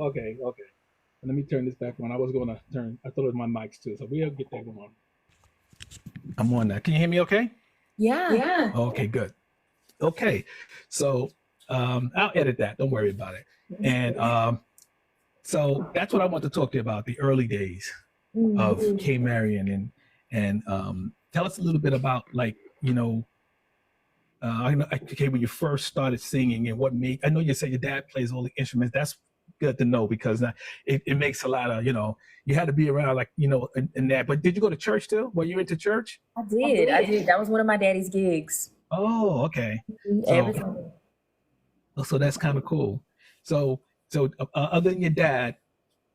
Okay, okay. Let me turn this back on. I was going to turn. I thought it was my mics too, so we'll get that going. I'm on that. Can you hear me? Okay. Yeah. Yeah. Okay, good. Okay, so I'll edit that. Don't worry about it. And so that's what I want to talk to you about, the early days of K Marion, and tell us a little bit about, like, I know, okay, when you first started singing and what made. I know you said your dad plays all the instruments. That's good to know because it makes a lot of, you had to be around, like, in that. But did you go to church too? Were you into church? I did. I did. That was one of my daddy's gigs. Oh, okay. Every So Sunday. so that's kind of cool. So other than your dad,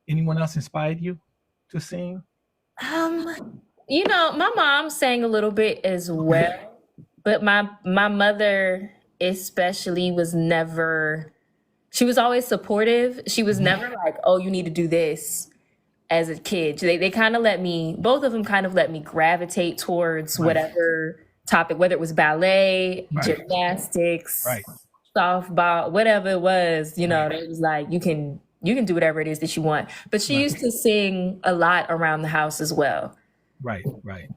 anyone else inspired you to sing? My mom sang a little bit as well, but my mother especially was never. She was always supportive. She was never like, "Oh, you need to do this." As a kid, they kind of let me. Both of them kind of let me gravitate towards Right. whatever topic, whether it was ballet, Right. gymnastics, Right. softball, whatever it was. Right. It was like you can do whatever it is that you want. But she Right. used to sing a lot around the house as well. Right. Right.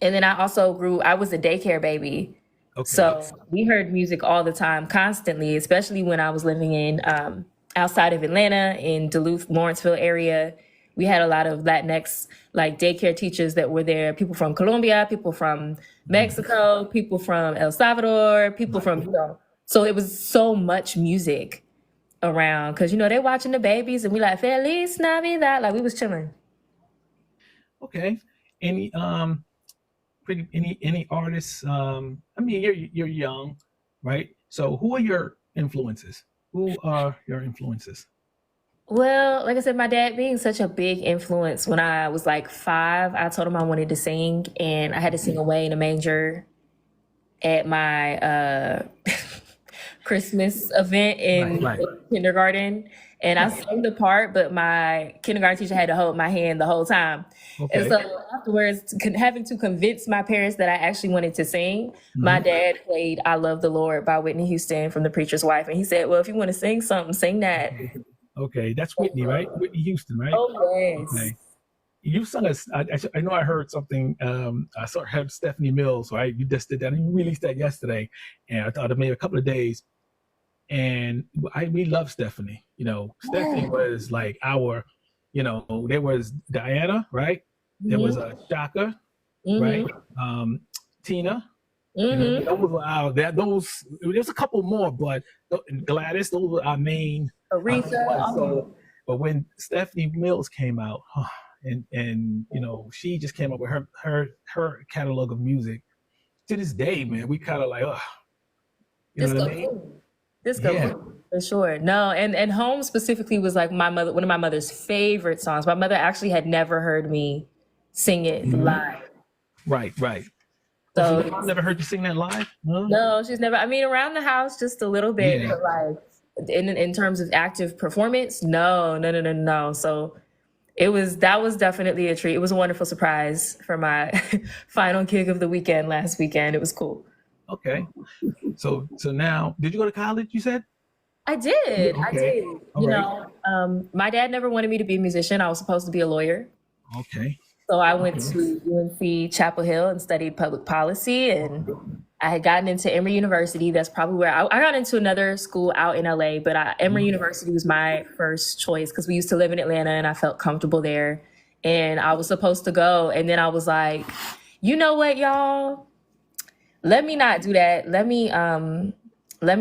And then I was a daycare baby. Okay. So we heard music all the time, constantly, especially when I was living in outside of Atlanta in Duluth, Lawrenceville area. We had a lot of Latinx like daycare teachers that were there, people from Colombia, people from Mexico, people from El Salvador, people from, so it was so much music around because, they're watching the babies and we like, Feliz Navidad. Like we was chilling. Okay. Any any artists? I mean, you're young, right? So who are your influences? Who are your influences? Well, like I said, my dad being such a big influence when I was like 5, I told him I wanted to sing and I had to sing Away in a Manger at my Christmas event in Right. kindergarten. And I sang the part, but my kindergarten teacher had to hold my hand the whole time. And Okay. so afterwards, having to convince my parents that I actually wanted to sing, my Mhm. dad played I Love the Lord by Whitney Houston from The Preacher's Wife. And he said, well, if you want to sing something, sing that. Okay, that's Whitney, right? Whitney Houston, right? Oh, yes. Okay. You sung us. I know I heard something. Heard Stephanie Mills, right? You just did that. And you released that yesterday, and I thought it maybe a couple of days. And we love Stephanie. Stephanie was like our, there was Diana, right? There was Shaka, right? Tina. Those were our those. There's a couple more, but Gladys. Those were our main. Aretha. So, but when Stephanie Mills came out, and she just came up with her catalog of music. To this day, man, we kind of like, you know what I mean? Disco Yeah. for sure. No, and Home specifically was like one of my mother's favorite songs. My mother actually had never heard me sing it live. Right. So So your mom never heard you sing that live? no, she's never. I mean, around the house just a little bit, Yeah. but like in terms of active performance, no. So that was definitely a treat. It was a wonderful surprise for my final gig of the weekend last weekend. It was cool. Okay. So now, did you go to college? You said. I did. I Okay. did. All right. My dad never wanted me to be a musician. I was supposed to be a lawyer. Okay. So I went to UNC Chapel Hill and studied public policy. And I had gotten into Emory University. That's probably where I got into another school out in LA, but Emory University was my first choice because we used to live in Atlanta and I felt comfortable there. And I was supposed to go. And then I was like, you know what, y'all? Let me not do that. Let me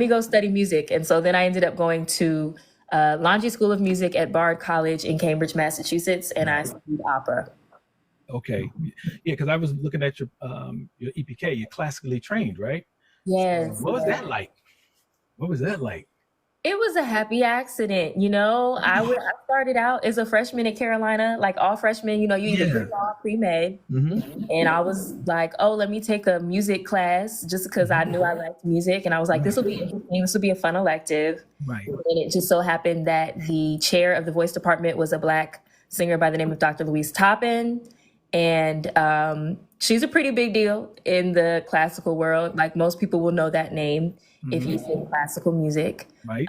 go study music. And so then I ended up going to Laundry School of Music at Bard College in Cambridge, Massachusetts, and I studied opera. Okay. Yeah, because I was looking at your EPK. You're classically trained, right? Yes. What was that like? What was that like? It was a happy accident, I started out as a freshman at Carolina, like all freshmen, you either pre-law, pre-med. And I was like, oh, let me take a music class just because I knew I liked music. And I was like, this will be interesting. This will be a fun elective. Right. And it just so happened that the chair of the voice department was a Black singer by the name of Dr. Louise Toppin. And she's a pretty big deal in the classical world. Like most people will know that name if you sing classical music. Right.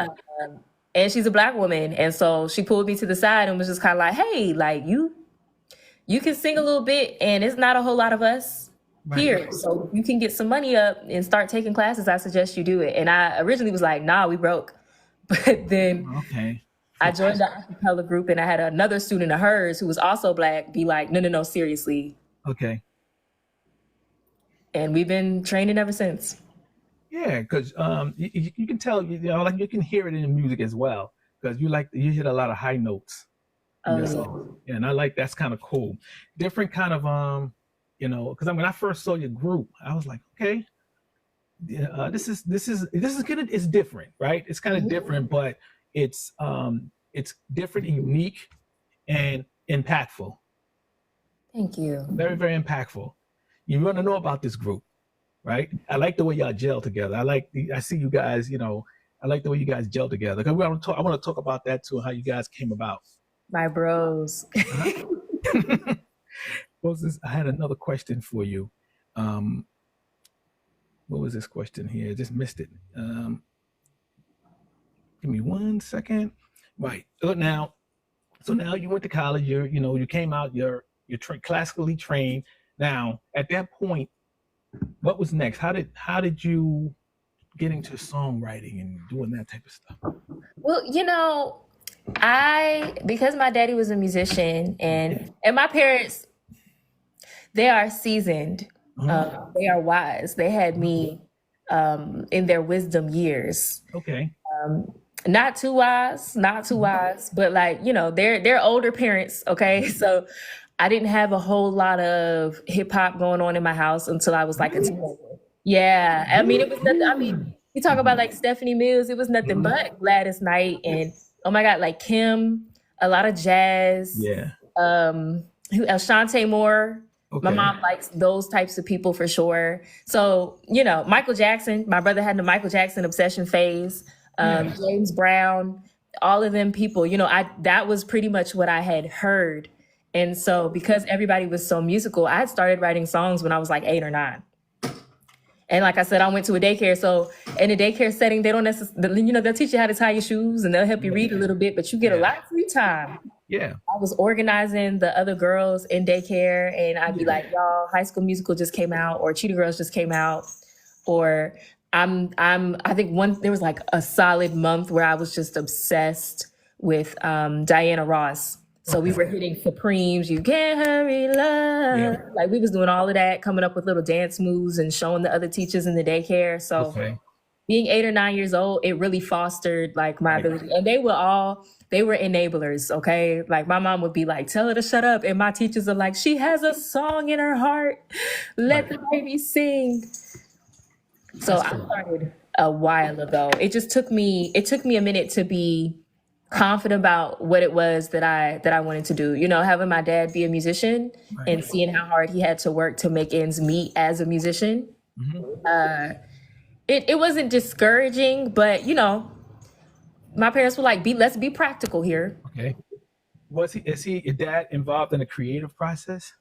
and she's a Black woman. And so she pulled me to the side and was just kind of like, hey, like you can sing a little bit, and it's not a whole lot of us here. So you can get some money up and start taking classes. I suggest you do it. And I originally was like, nah, we broke. But then I joined the acapella group, and I had another student of hers who was also Black be like, no, seriously. Okay. And we've been training ever since. Yeah, because you can tell, like you can hear it in the music as well, because you hit a lot of high notes. Yeah, and I like that's kind of cool. Different kind of because when I first saw your group, I was like, okay, this is good. It's different, right? It's kind of different, but it's different and unique and impactful. Thank you. Very, very impactful. You want to know about this group, right? I like the way y'all gel together. I see you guys, I like the way you guys gel together. I want to talk about that too, how you guys came about. My bros. What was this? I had another question for you. What was this question here? I just missed it. Give me 1 second. Right. So now you went to college. You came out. You're classically trained. Now, at that point, what was next? How did you get into songwriting and doing that type of stuff? Well, because my daddy was a musician and my parents, they are seasoned. They are wise. They had me in their wisdom years. Okay. Not too wise, but like, they're older parents. Okay. So I didn't have a whole lot of hip hop going on in my house until I was like a teenager. Yeah. I mean, it was nothing. You talk about like Stephanie Mills, it was nothing but Gladys Knight and, oh my God, like Kim, a lot of jazz. Yeah. Shantae Moore. Okay. My mom likes those types of people for sure. So, Michael Jackson, my brother had the Michael Jackson obsession phase. James Brown, all of them people, that was pretty much what I had heard. And so because everybody was so musical, I had started writing songs when I was like 8 or 9. And like I said, I went to a daycare. So in a daycare setting, they don't necessarily, they'll teach you how to tie your shoes and they'll help you read a little bit, but you get a lot of free time. Yeah. I was organizing the other girls in daycare and I'd be like, y'all, High School Musical just came out or Cheetah Girls just came out. Or I think there was like a solid month where I was just obsessed with Diana Ross. So we were hitting Supremes, You Can't Hurry Love. Yeah. Like we was doing all of that, coming up with little dance moves and showing the other teachers in the daycare. So being 8 or 9 years old, it really fostered like my ability. And they were enablers, okay? Like my mom would be like, tell her to shut up. And my teachers are like, she has a song in her heart. Let the baby sing. So I started a while ago. It took me a minute to be confident about what it was that I wanted to do. Having my dad be a musician and seeing how hard he had to work to make ends meet as a musician. Mm-hmm. It wasn't discouraging, but my parents were like, let's be practical here. Okay. Is your dad involved in the creative process?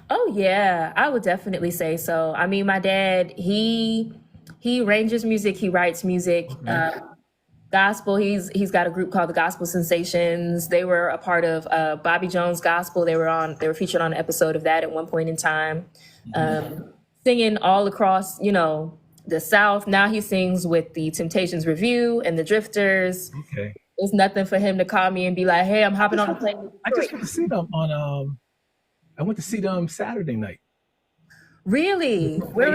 Oh yeah, I would definitely say so. I mean, my dad, he arranges music, he writes music. Okay. Gospel, he's got a group called the Gospel Sensations. They were a part of Bobby Jones Gospel. They were featured on an episode of that at one point in time. Singing all across, the South. Now he sings with the Temptations Review and the Drifters. Okay. It's nothing for him to call me and be like, hey, I'm hopping on the plane. I just went to see them I went to see them Saturday night. Really? Where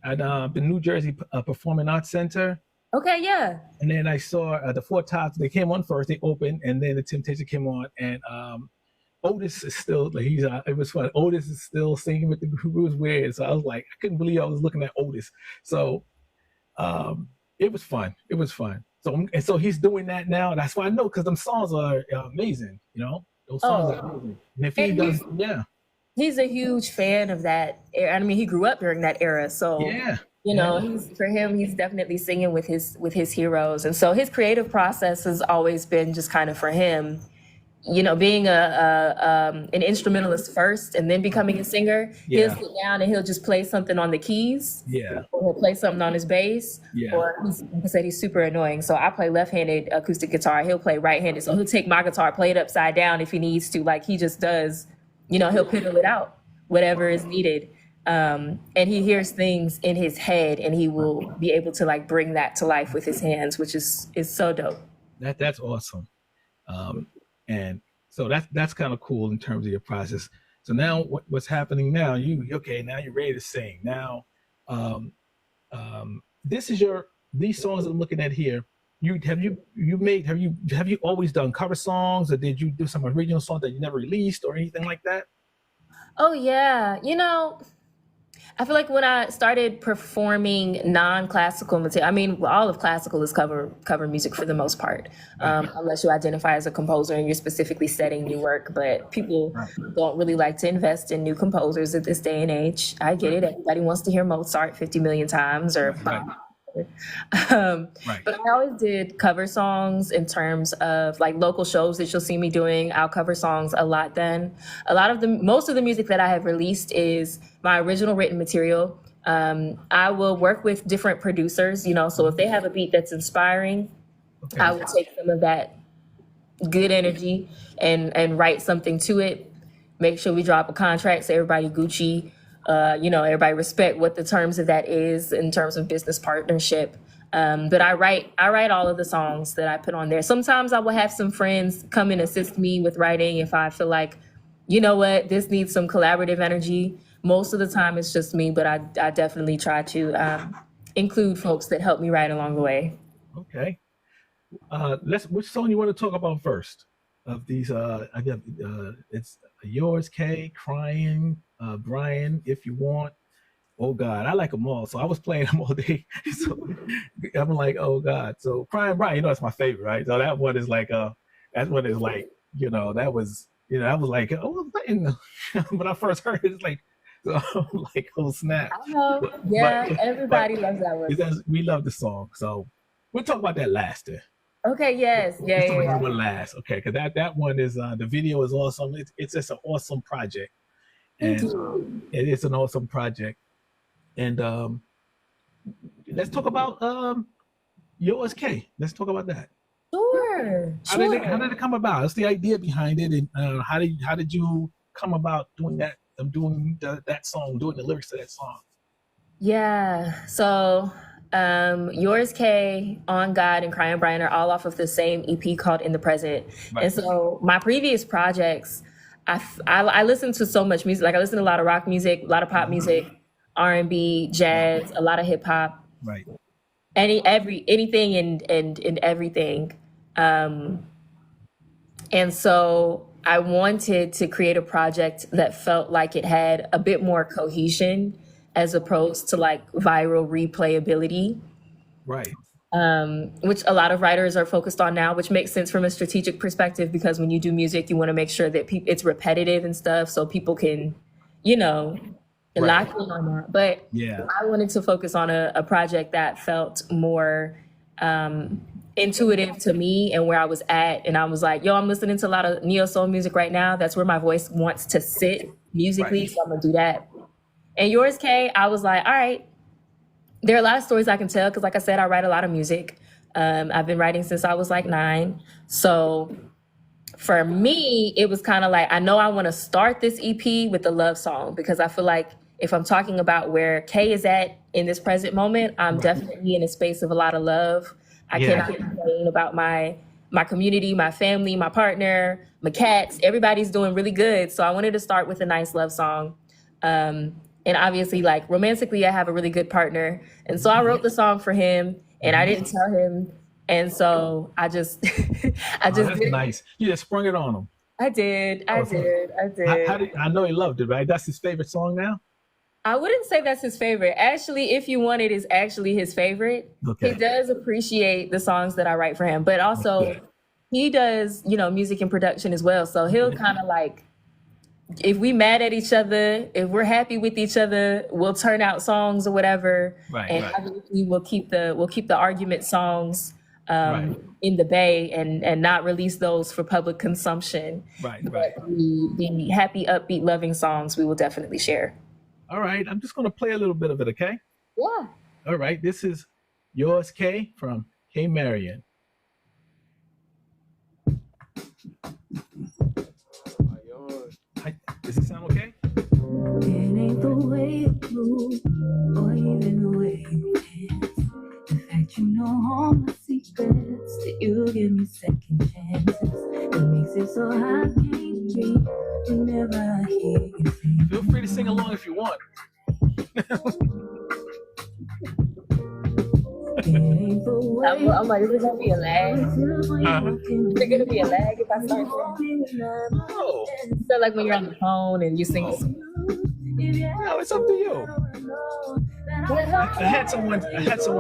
at the New Jersey Performing Arts Center. Okay, yeah. And then I saw the Four Tops. They came on first. They opened, and then the Temptation came on. And Otis is still it was fun. Otis is still singing with the group. It was weird. So I was like, I couldn't believe I was looking at Otis. So it was fun. It was fun. So he's doing that now. That's why I know, because them songs are amazing. Those songs are amazing. And if he does, he's a huge fan of that. I mean, he grew up during that era. So yeah. He's definitely singing with his heroes. And so his creative process has always been just kind of for him. being an instrumentalist first and then becoming a singer, he'll Yeah. sit down and he'll just play something on the keys, Yeah. or he'll play something on his bass, Yeah. or like I said, he's super annoying. So I play left-handed acoustic guitar. He'll play right-handed. So he'll take my guitar, play it upside down if he needs to. Like he just does, he'll piddle it out, whatever is needed. And he hears things in his head, and he will be able to like bring that to life with his hands, which is so dope. That's awesome. And so that's kind of cool in terms of your process. So now what's happening now? Now you're ready to sing. Now, this is these songs I'm looking at here. Have you always done cover songs, or did you do some original songs that you never released or anything like that? Oh yeah, I feel like when I started performing non-classical material, I mean, all of classical is cover music for the most part, unless you identify as a composer and you're specifically setting new work. But people don't really like to invest in new composers at this day and age. I get it. Everybody wants to hear Mozart 50 million times or but I always did cover songs in terms of like local shows that you'll see me doing. I'll cover songs a lot then. Most of the music that I have released is my original written material. I will work with different producers, so if they have a beat that's inspiring, I will take some of that good energy and write something to it. Make sure we drop a contract so everybody Gucci. Everybody respect what the terms of that is in terms of business partnership. But I write all of the songs that I put on there. Sometimes I will have some friends come and assist me with writing if I feel like, this needs some collaborative energy. Most of the time it's just me, but I definitely try to include folks that help me write along the way. Okay. Which song you want to talk about first of these? I got it's Yours, K, Crying, Brian, If You Want. Oh God, I like them all. So I was playing them all day. So I'm like, oh God. So Crying Brian, that's my favorite, right? So that one is like, that was like, oh, when I first heard it, it's like, like, oh snap. I know. Yeah, everybody loves that one. We love the song. So we'll talk about that last then. Okay, yes. Yeah. That one last. Okay, because that one is the video is awesome. It's just an awesome project. And it is an awesome project. And let's talk about Yours, K. Let's talk about that. Sure. How did it come about? What's the idea behind it, and how did you come about doing that? Doing that song, doing the lyrics to that song. Yeah. So Yours, K, On God, and Crying Brian are all off of the same EP called In the Present. Right. And so my previous projects, I listened to so much music. Like I listened to a lot of rock music, a lot of pop music, R&B, jazz, a lot of hip hop. Right. Anything and everything. And so I wanted to create a project that felt like it had a bit more cohesion as opposed to like viral replayability. Right. Which a lot of writers are focused on now, which makes sense from a strategic perspective, because when you do music, you want to make sure that it's repetitive and stuff so people can, lock in on that. But yeah, I wanted to focus on a project that felt more intuitive to me and where I was at. And I was like, I'm listening to a lot of neo soul music right now. That's where my voice wants to sit musically. Right. So I'm gonna do that. And Yours, K, I was like, all right, there are a lot of stories I can tell because, like I said, I write a lot of music. I've been writing since I was like 9. So for me, it was kind of like, I know I want to start this EP with a love song, because I feel like if I'm talking about where K is at in this present moment, I'm definitely in a space of a lot of love. I cannot complain about my community, my family, my partner, my cats. Everybody's doing really good. So I wanted to start with a nice love song. And obviously, like romantically, I have a really good partner. And so I wrote the song for him, and I didn't tell him. And so I just, that's did. Nice. You just sprung it on him. I did. I did. I know he loved it, right? That's his favorite song now? I wouldn't say that's his favorite. Actually, If You Want It is actually his favorite. Okay. He does appreciate the songs that I write for him, but also he does, music and production as well. So he'll kind of like, if we mad at each other, if we're happy with each other, we'll turn out songs or whatever. Right, and obviously we'll keep the argument songs. Right. in the Bay and not release those for public consumption. Right. But the happy, upbeat, loving songs we will definitely share. All right. I'm just going to play a little bit of it, okay? Yeah. All right. This is Yours K from K Marion. Hi, does it sound okay? It ain't the way you move, or even the way you dance. The fact you know all my secrets, that you give me second chances. It makes it so I can't breathe whenever I hear you sing. Feel free to sing along if you want. I'm like, is it gonna be a lag? Is it gonna be a lag if I start singing? No. So like when you're on the phone and you sing. No, it's up to you. I had someone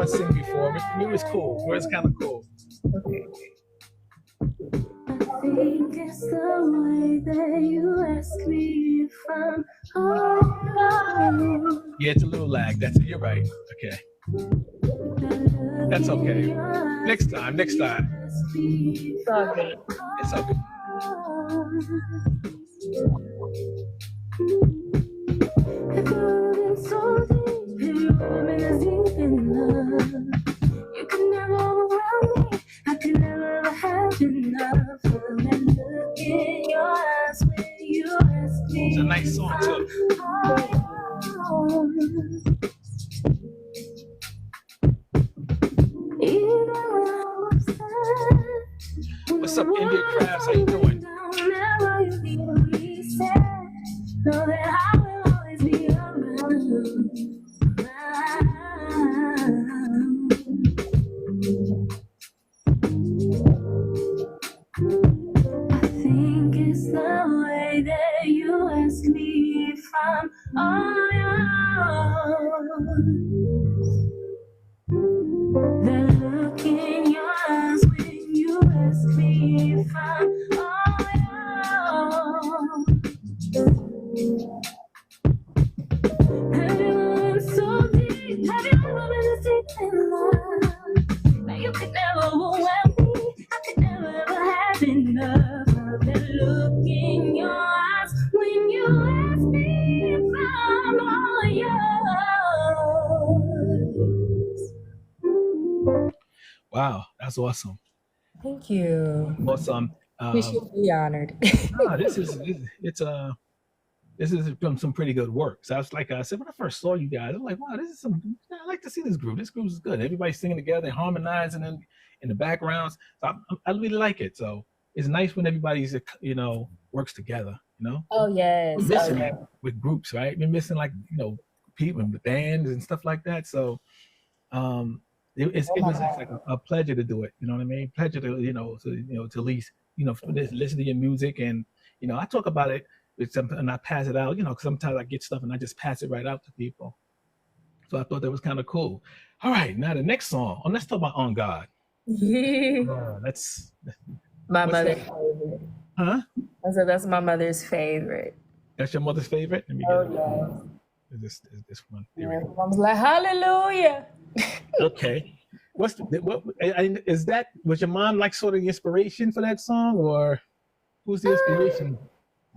sing before. It was cool. It was kind of cool. Okay. I think it's the way that you ask me if I'm alright. Yeah, it's a little lag. That's it. You're right. Okay. That's okay. Next time. It's all good. It's okay. If you're so deep, you're as deep in love. You can never overwhelm me. I can never have enough of that look in your eyes when you ask me. It's a nice song too. What's up, India Crafts? How you doing? Know that I will always be around. I think it's the way that you ask me if I'm all yours. The look in your eyes when you ask me if I'm all yours. Have you been so deep? Have you ever been so deep in love that you could never overwhelm me? I could never ever have enough of that look in your eyes when you ask me if I'm all yours. Wow, that's awesome. Thank you. Awesome. We should be honored. This is some pretty good work. So I said when I first saw you guys, I'm like, wow, I like to see this group. This group is good. Everybody's singing together, harmonizing in the backgrounds. So I really like it. So it's nice when everybody's works together. Oh yes. We're missing it with groups, right? We're missing people in the bands and stuff like that. So it was like a pleasure to do it. You know what I mean? Pleasure to to at least listen to your music, and I talk about it with something and I pass it out. Because sometimes I get stuff and I just pass it right out to people. So I thought that was kind of cool. All right, now the next song. Let's talk about On God. That's my mother's favorite. Huh? I said that's my mother's favorite. That's your mother's favorite? Let me get Is this one? Yeah, mom's like, hallelujah. Okay. Was your mom like sort of the inspiration for that song, or who's the inspiration?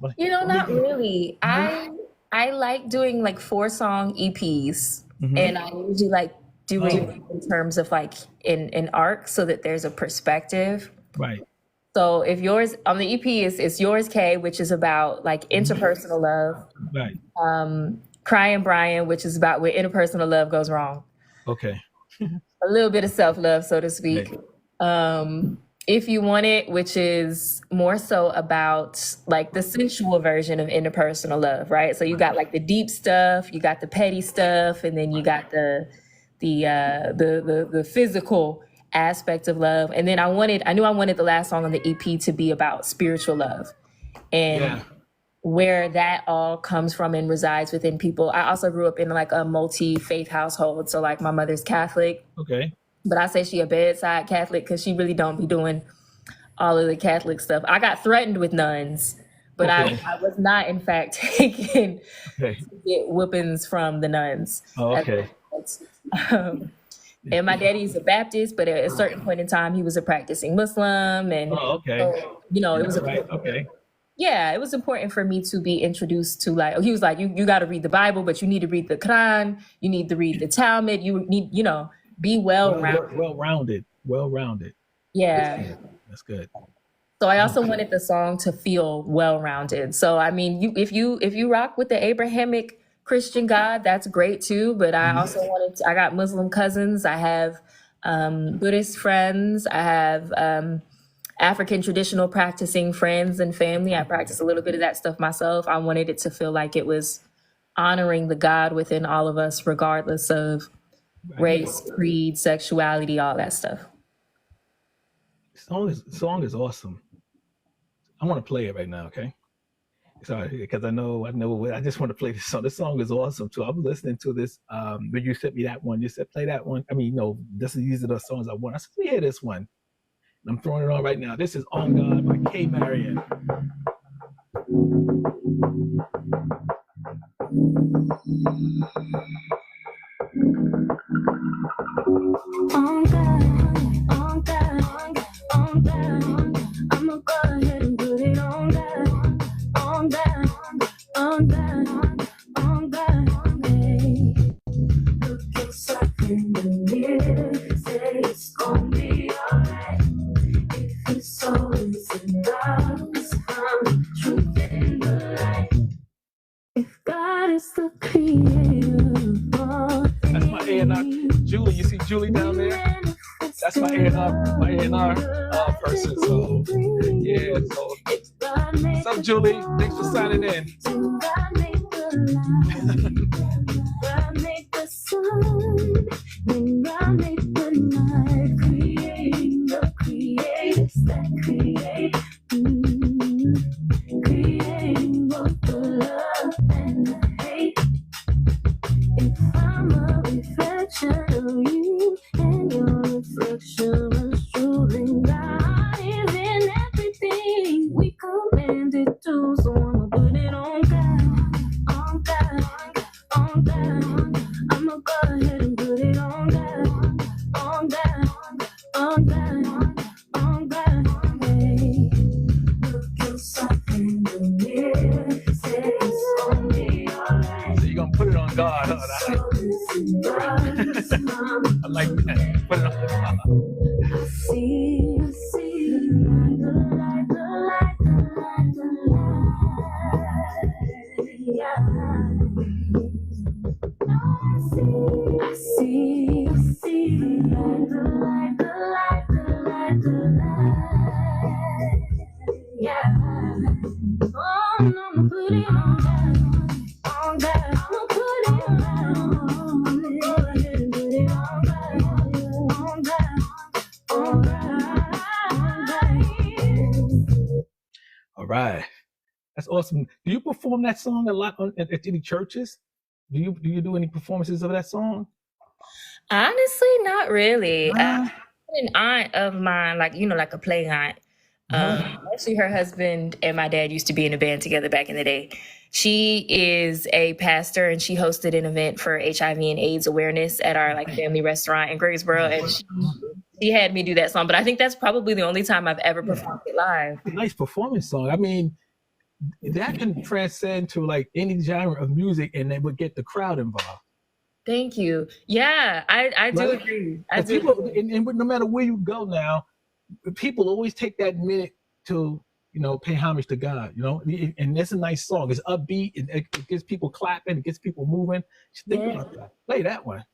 Not really. I like doing like 4-song EPs, and I usually like doing in terms of like in arc so that there's a perspective. Right. So if yours on the EP is Yours K, which is about like interpersonal love. Right. Crying Brian, which is about where interpersonal love goes wrong. Okay. A little bit of self-love, so to speak. Right. If You Want It, which is more so about like the sensual version of interpersonal love, right? So you got like the deep stuff, you got the petty stuff, and then you got the physical aspect of love. And then I knew I wanted the last song on the EP to be about spiritual love. And where that all comes from and resides within people. I also grew up in like a multi-faith household. So like my mother's Catholic. Okay. But I say she a bedside Catholic because she really don't be doing all of the Catholic stuff. I got threatened with nuns, but I was not in fact taken to get whoopings from the nuns. Oh, okay. And my daddy's a Baptist, but at a certain point in time, he was a practicing Muslim. And Oh, okay. so, it was right. Okay. yeah, it was important for me to be introduced to, like, he was like, you got to read the Bible, but you need to read the Quran, you need to read the Talmud, you need, be well-rounded. Well-rounded. Yeah. That's good. So I also wanted the song to feel well-rounded. So I mean, if you rock with the Abrahamic Christian God, that's great too. But I also I got Muslim cousins, I have Buddhist friends, I have African traditional practicing friends and family. I practice a little bit of that stuff myself. I wanted it to feel like it was honoring the God within all of us, regardless of race, creed, sexuality, all that stuff. Song is awesome. I want to play it right now, okay? Sorry, because I know. I just want to play this song. This song is awesome too. I was listening to this when you sent me that one. You said play that one. I mean, these are the songs I want. I said, let me hear this one. And I'm throwing it on right now. This is On God by K. Marion. On God, on God, on God. I'ma go ahead and put it on God, on God, on God, on God. Hey, look yourself in the mirror, say it's gonna be alright. If your soul is in God's hand, truth in the light. If God is the creator of all things. That's my A&R. Julie, you see Julie down there? That's my A&R person. So yeah. So what's up, Julie? Thanks for signing in. God made the sun, then God made the night, creating the creators that create, creating both the love and the hate. If I'm a reflection of you and your reflection was true, then God is in everything we commanded to. So I'ma put it on God, on God, on God. I'ma go ahead and put it on God, on God, on God, on God. Hey, look yourself in the mirror, say it's gonna be alright. So you're gonna put it on God, huh? I like that. Put it on God. I see the light, the light, the light, the light, yeah. I see the light, the light, the light, the light, the light, yeah. Oh, I'ma put it on God, on God. I'ma put it on God. Go ahead and put it on God, on God, on God. All right. That's awesome. Do you perform that song a lot at any churches? Do you do any performances of that song? Honestly, not really. An aunt of mine, like a play aunt. Actually, her husband and my dad used to be in a band together back in the day. She is a pastor, and she hosted an event for HIV and AIDS awareness at our family restaurant in Greensboro, and she had me do that song. But I think that's probably the only time I've ever performed it live. It's a nice performance song. I mean, that can transcend to like any genre of music, and they would get the crowd involved. Thank you. Yeah, I do agree. I do. People, and no matter where you go now, people always take that minute to pay homage to God. And that's a nice song. It's upbeat. It gets people clapping. It gets people moving. Just think about that. Play that one.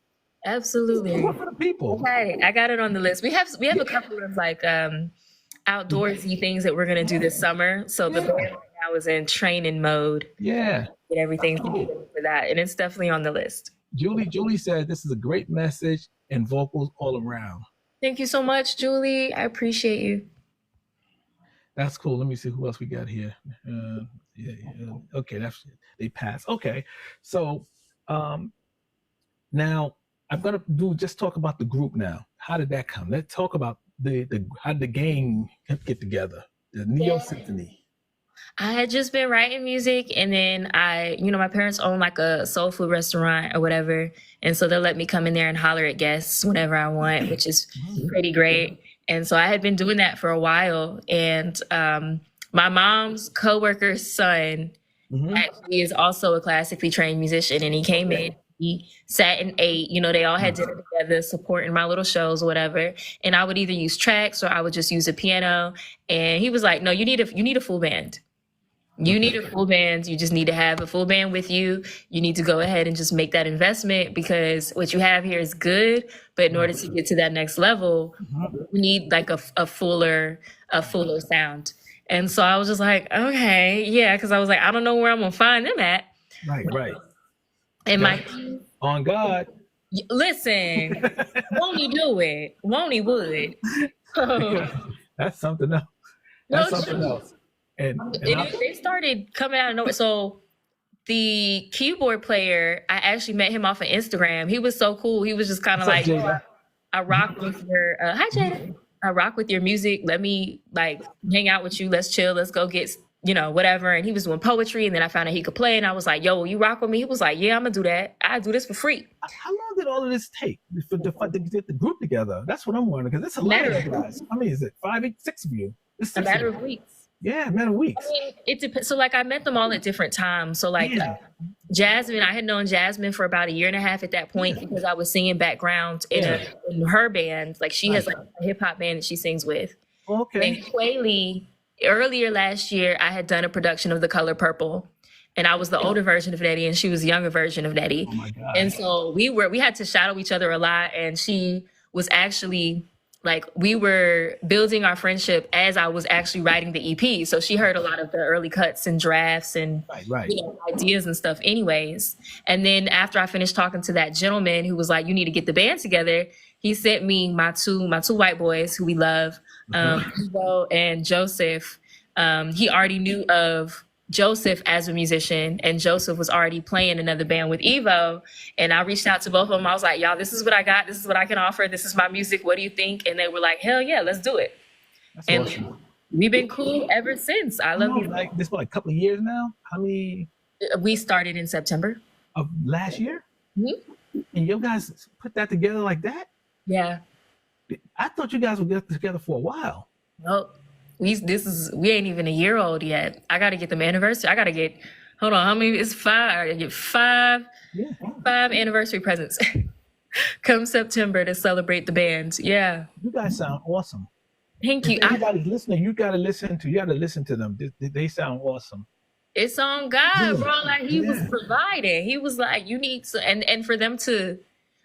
Absolutely. For the people. Okay, I got it on the list. We have a couple of outdoorsy things that we're gonna do this summer. So the band right now is in training mode. Yeah. Get everything for that, and it's definitely on the list. Julie said this is a great message and vocals all around. Thank you so much, Julie. I appreciate you. That's cool. Let me see who else we got here. Okay, they passed. Okay, so now I'm gonna talk about the group now. How did that come? Let's talk about how did the gang get together? The Neo Symphony. I had just been writing music, and then my parents own like a soul food restaurant or whatever. And so they'll let me come in there and holler at guests whenever I want, which is pretty great. And so I had been doing that for a while. And my mom's coworker's son actually is also a classically trained musician, and he came in. He sat and ate. They all had dinner together, supporting my little shows or whatever. And I would either use tracks or I would just use a piano. And he was like, "No, you need a full band. You need a full band. You just need to have a full band with you. You need to go ahead and just make that investment, because what you have here is good, but in order to get to that next level, we need like a fuller sound." And so I was just like, okay, yeah, because I was like, I don't know where I'm gonna find them at. Right. And my On God. listen, won't he do it? Won't he would? That's something else. That's something else. And they started coming out of nowhere. So the keyboard player, I actually met him off of Instagram. He was so cool. He was just kind of like, I rock with your hi Jada. I rock with your music. Let me like hang out with you. Let's chill. Let's go get whatever. And he was doing poetry, and then I found out he could play, and I was like, "Yo, will you rock with me?" He was like, "Yeah, I'm gonna do that. I do this for free." How long did all of this take to get the group together? That's what I'm wondering, because it's a lot of guys. I mean, is it 5, 8, 6 of you? It's a matter of weeks. Yeah, a matter of weeks. I mean, it depends. So like I met them all at different times. So like Jasmine, I had known Jasmine for about 1.5 years at that point, because I was singing background in her band. Like she has like a hip hop band that she sings with. Okay. And Quaylee, earlier last year, I had done a production of The Color Purple, and I was the older version of Nettie, and she was the younger version of Nettie. Oh my God. And so we had to shadow each other a lot, and she was actually like, we were building our friendship as I was actually writing the EP. So she heard a lot of the early cuts and drafts and ideas and stuff anyways. And then after I finished talking to that gentleman who was like, "You need to get the band together," he sent me my two white boys who we love, Evo and Joseph. He already knew of Joseph as a musician, and Joseph was already playing another band with Evo. And I reached out to both of them. I was like, "Y'all, this is what I got. This is what I can offer. This is my music. What do you think?" And they were like, "Hell yeah, let's do it." That's and awesome. We've been cool ever since. I love you. Like this for like a couple of years now. How many? We started in September of last year. And you guys put that together like that? Yeah. I thought you guys would get together for a while. Nope. We ain't even 1 year old yet. I got to get them anniversary. I got to get, hold on, how many? It's 5. I got to get 5 anniversary presents come September to celebrate the band. Yeah. You guys sound awesome. Thank you. If anybody's listening, you got to listen to them. They sound awesome. It's on God, bro. Like he was providing. He was like, you need to, and for them to,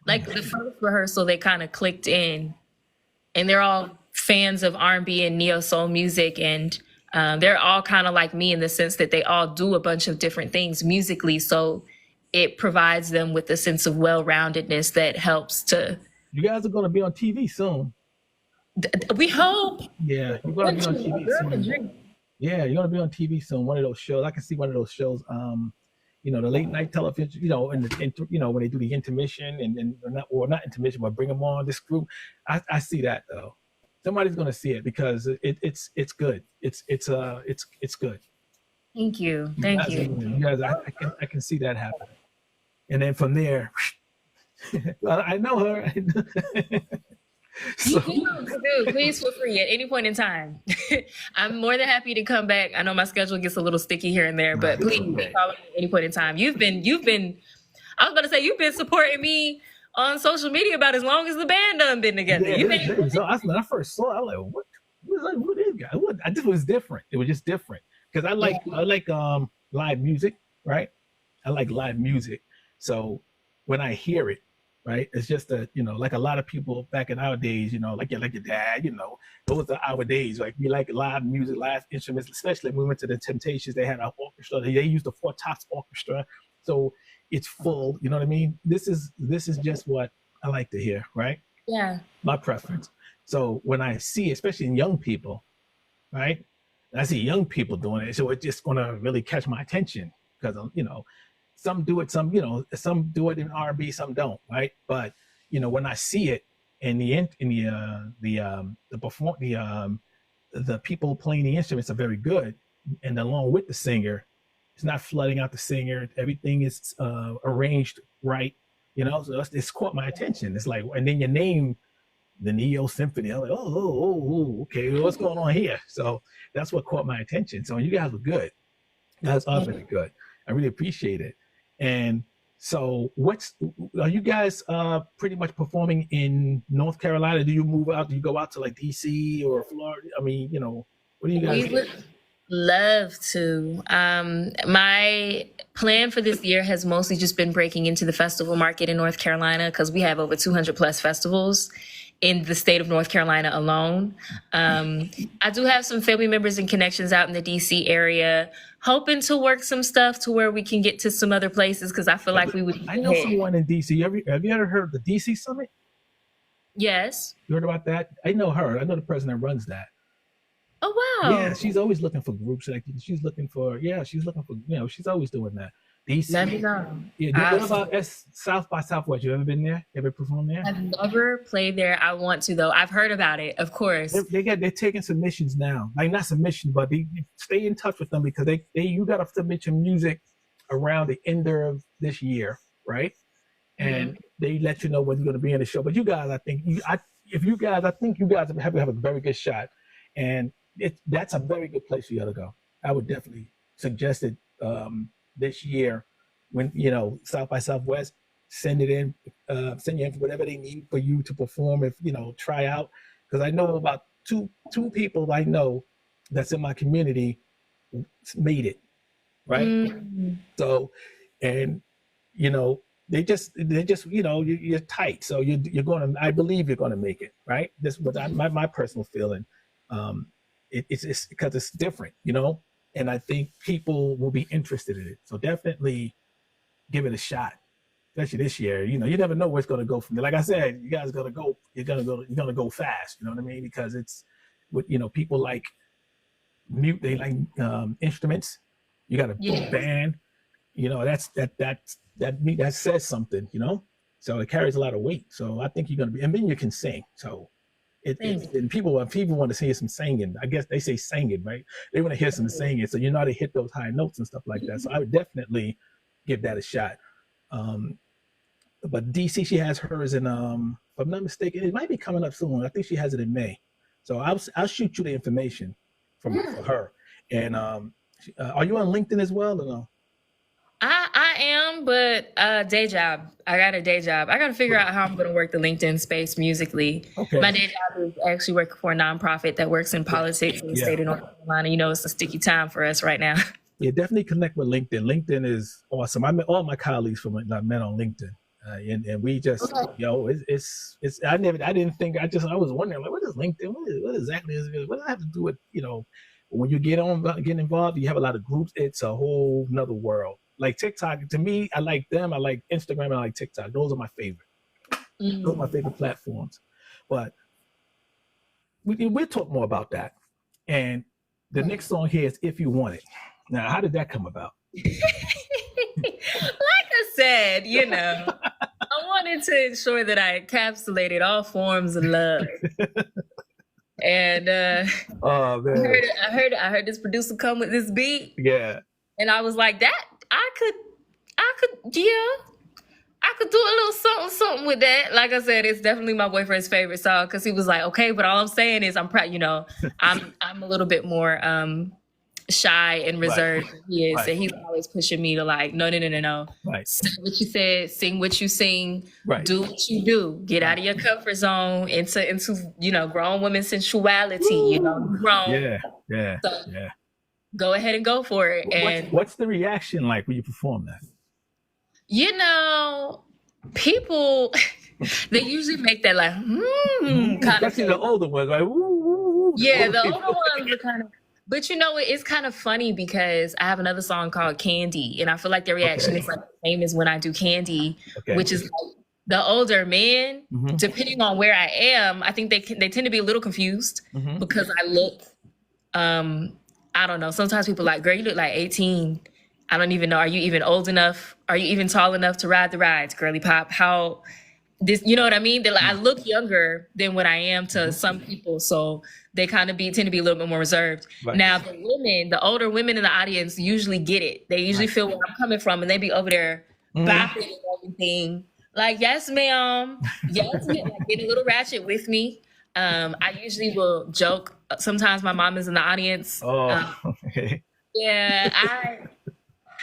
like the first rehearsal, they kind of clicked in, and they're all fans of R&B and neo soul music, and they're all kind of like me in the sense that they all do a bunch of different things musically, so it provides them with a sense of well-roundedness that helps to. You guys are going to be on TV soon. We hope. Yeah, you're going to be on TV soon. Yeah, you're going to be on TV soon. One of those shows. I can see one of those shows. The late night television. And when they do the intermission and not intermission, but bring them on this group. I see that though. Somebody's going to see it because it's good. It's good. Thank you. You guys, I can see that happening. And then from there, well, I know her. So. Please feel free at any point in time. I'm more than happy to come back. I know my schedule gets a little sticky here and there, but please follow me at any point in time. You've been. I was about to say you've been supporting me on social media about as long as the band done been together. Yeah, so when I first saw it, I was like, what is guy? I just was different. It was just different because I like live music, right? I like live music, so when I hear it. Right, it's just like a lot of people back in our days, like your dad, those are our days. Like we like live music, live instruments, especially when we went to the Temptations. They had an orchestra. They used the Four Tops Orchestra, so it's full. You know what I mean? This is just what I like to hear, right? Yeah, my preference. So when I see, especially in young people, right, and I see young people doing it, so it's just gonna really catch my attention because some do it, some do it in R&B, some don't, right? But when I see it in the people playing the instruments are very good, and along with the singer, it's not flooding out the singer. Everything is arranged right, you know. So it's caught my attention. It's like, and then your name, the Neo Symphony. I'm like, okay, what's going on here? So that's what caught my attention. So you guys were good. You guys are really good. I really appreciate it. And so are you guys pretty much performing in North Carolina? Do you move out? Do you go out to like DC or Florida? I mean, you know, what do you guys We would love to. My plan for this year has mostly just been breaking into the festival market in North Carolina because we have over 200 plus festivals in the state of North Carolina alone. I do have some family members and connections out in the DC area, hoping to work some stuff to where we can get to some other places because I feel like we would. I know someone in DC. Have you ever heard of the DC Summit? Yes. You heard about that? I know her. I know the person that runs that. Oh, wow. Yeah, she's always looking for groups. Like she's looking for, she's always doing that. DC. Let me know. Yeah, what about South by Southwest? You ever been there? Ever performed there? I've never played there. I want to though. I've heard about it, of course. They're taking submissions now. Like not submissions, but they stay in touch with them because you gotta submit your music around the end of this year, right? And they let you know when you're gonna be in the show. But you guys, I think you guys have a very good shot. And that's a very good place for you to go. I would definitely suggest it this year when, South by Southwest, send you in for whatever they need for you to perform, if, try out. Because I know about two people I know that's in my community made it, right? Mm-hmm. So, and, they just, you're tight. So I believe you're going to make it, right? This was my personal feeling. It's because it's different, and I think people will be interested in it. So definitely give it a shot, especially this year. You never know where it's going to go from there. Like I said, you guys you're going to go fast. You know what I mean? Because it's what, people like they like instruments. You got a big band, that says something, so it carries a lot of weight. So I think you're going to be, and then you can sing. So and people want to hear some singing. I guess they say singing, right? They want to hear some singing, so you know how to hit those high notes and stuff like that. So I would definitely give that a shot. But DC, she has hers in, if I'm not mistaken, it might be coming up soon. I think she has it in May. So I'll shoot you the information for her. And are you on LinkedIn as well or no? I am, but day job. I got a day job. I got to figure out how I'm going to work the LinkedIn space musically. Okay. My day job is actually working for a nonprofit that works in politics in the state of North Carolina. It's a sticky time for us right now. Yeah, definitely connect with LinkedIn. LinkedIn is awesome. I met all my colleagues from met on LinkedIn, and we just, it's. I didn't think. I was wondering, like, what is LinkedIn? What exactly is it? What does it have to do with, when you get involved, you have a lot of groups. It's a whole nother world. Like TikTok, to me, I like them. I like Instagram and I like TikTok. Those are my favorite. Those are my favorite platforms. But we'll talk more about that. And the next song here is If You Want It. Now, how did that come about? Like I said, I wanted to ensure that I encapsulated all forms of love. And oh man, I heard this producer come with this beat. Yeah. And I was like, I could do a little something with that. Like I said, it's definitely my boyfriend's favorite song because he was like, okay, but all I'm saying is I'm proud, I'm a little bit more shy and reserved than he is. And he's always pushing me to like, no. Right. Say what you said, sing what you sing, do what you do, get out of your comfort zone into grown women's sensuality, grown. Yeah. Go ahead and go for it. And what's the reaction like when you perform that? People, they usually make that like, kind Especially of. the older ones, like, woo. Yeah, the older ones are kind of. But it's kind of funny because I have another song called Candy, and I feel like the reaction is like the same as when I do Candy, which is like the older men, depending on where I am, I think they tend to be a little confused because I look, I don't know. Sometimes people are like, girl, you look like 18. I don't even know. Are you even old enough? Are you even tall enough to ride the rides, girly pop? You know what I mean? They're like, I look younger than what I am to some people. So they kind of tend to be a little bit more reserved. Right. Now the older women in the audience usually get it. They usually feel where I'm coming from, and they be over there bopping and everything. Like, yes, ma'am. Yes, ma'am. Like, getting a little ratchet with me. I usually will joke. Sometimes my mom is in the audience. Okay. Yeah,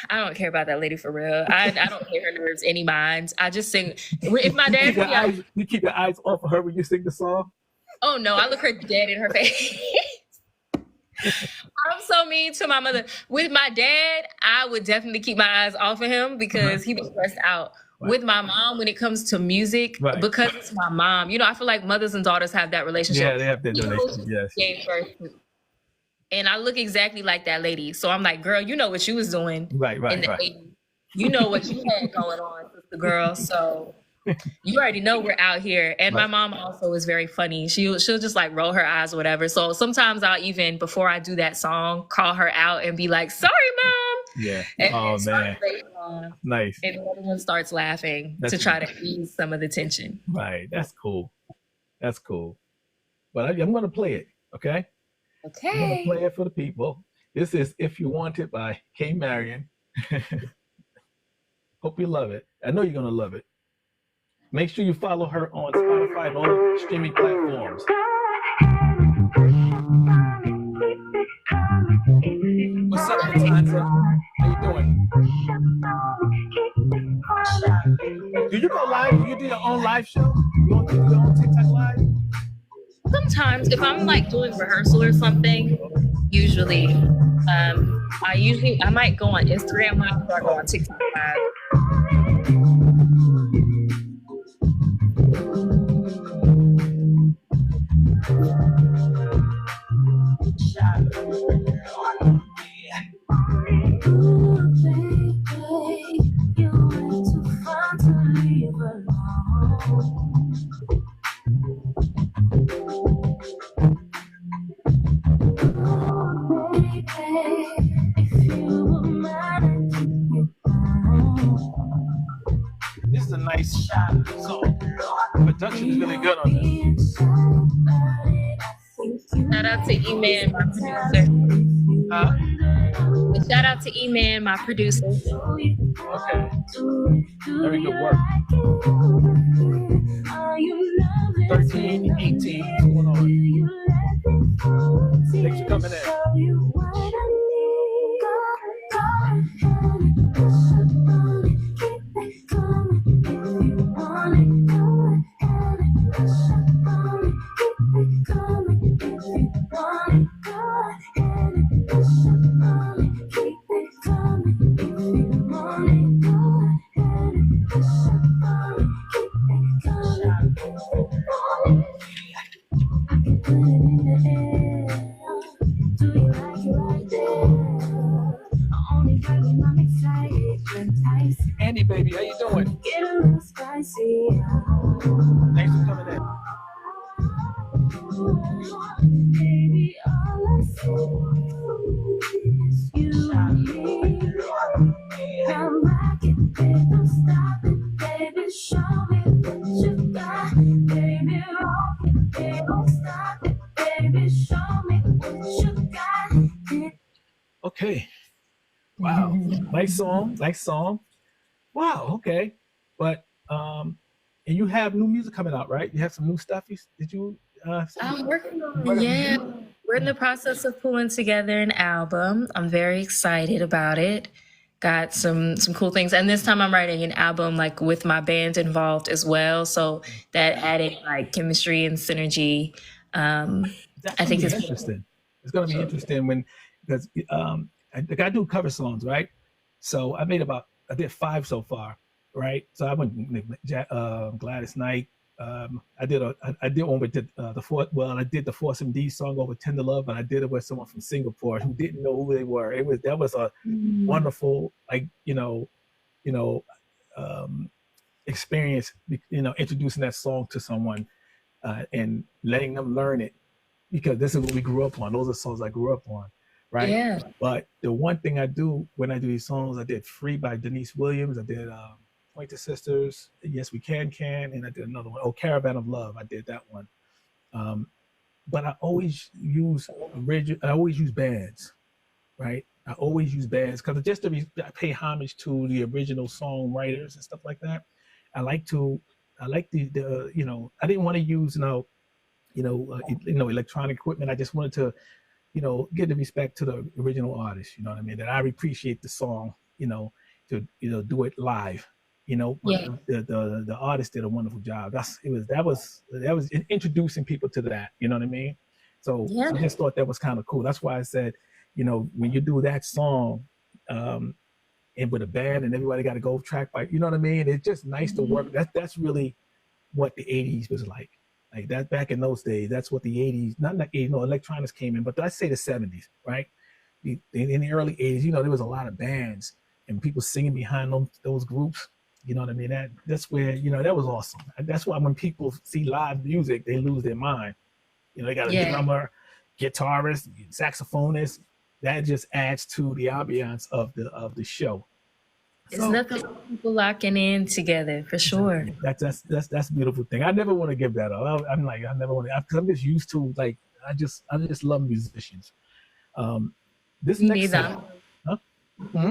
I don't care about that lady for real. I don't pay her nerves any mind. I just sing. If my dad, you keep your eyes off of her when you sing the song. Oh no, I look her dead in her face. I'm so mean to my mother. With my dad, I would definitely keep my eyes off of him because he was stressed out. Right. With my mom, when it comes to music, because it's my mom, you know, I feel like mothers and daughters have that relationship. Yeah, they have that relationship, yes. And I look exactly like that lady. So I'm like, girl, you know what you was doing. Right. In the 80s. You know what you had going on, sister girl. So you already know we're out here. And my mom also is very funny. She'll just like roll her eyes or whatever. So sometimes I'll even, before I do that song, call her out and be like, sorry, mom. Yeah. And man. Nice. And everyone starts laughing to try to ease some of the tension. Right. That's cool. But I'm going to play it. Okay. Okay. I'm going to play it for the people. This is If You Want It by K. Marion. Hope you love it. I know you're going to love it. Make sure you follow her on Spotify and all the streaming platforms. What's up, Matanza? How you doing? Do you go live? Do you do your own live show? You do your own TikTok live? Sometimes, if I'm like doing rehearsal or something, usually, I might go on Instagram live or I go on TikTok live. This is a nice song. Production is really good on this. Shout out to E-Man, my producer. Shout out to E-Man, my producer. Okay. Very good work. 13, 18, what's going on? Thanks for coming in. Andy, baby, how you doing? Thanks for coming in. Baby, all I see is you and me. I'm rocking, baby, don't stop it. Baby, show me what you got. Baby, rock it, baby, don't stop it. Baby, show me what you got. Okay. Wow. Nice song. Wow, okay. But and you have new music coming out, right? You have some new stuff. I'm working on it. Yeah. We're in the process of pulling together an album. I'm very excited about it. Got some cool things. And this time I'm writing an album like with my band involved as well. So that added like chemistry and synergy. I think it's interesting. It's gonna be interesting because I do cover songs, right? So I did 5 so far, right? So I went Gladys Knight. I did one with I did the Force MD song over Tender Love, but I did it with someone from Singapore who didn't know who they were. That was a wonderful, experience, introducing that song to someone and letting them learn it, because this is what we grew up on. Those are songs I grew up on. Right. Yeah. But the one thing I do when I do these songs, I did Free by Denise Williams. I did Pointer Sisters, Yes We Can, and I did another one. Oh, Caravan of Love. I did that one. but I always use bands, right? I always use bands because just to pay homage to the original songwriters and stuff like that. I like to, I like the I didn't want to use electronic equipment. I just wanted to give the respect to the original artist. You know what I mean? That I appreciate the song. To do it live. Yeah. The artist did a wonderful job. That was introducing people to that. You know what I mean? So Yeah. I just thought that was kind of cool. That's why I said, when you do that song, and with a band and everybody got to go track by, you know what I mean? It's just nice to work. That's really what the 80s was like. Like that back in those days, that's what the 80s, not like, electronics came in, but let's say the 70s, right? In the early 80s, there was a lot of bands and people singing behind those groups. You know what I mean? That's where, that was awesome. And that's why when people see live music, they lose their mind. They got a drummer, guitarist, saxophonist. That just adds to the ambiance of the show. It's nothing but people locking in together, for sure. That's a beautiful thing. I never want to give that up. I'm like, I never want to, because I'm just used to, like, I just love musicians. This Me next neither. song, huh? Mm-hmm.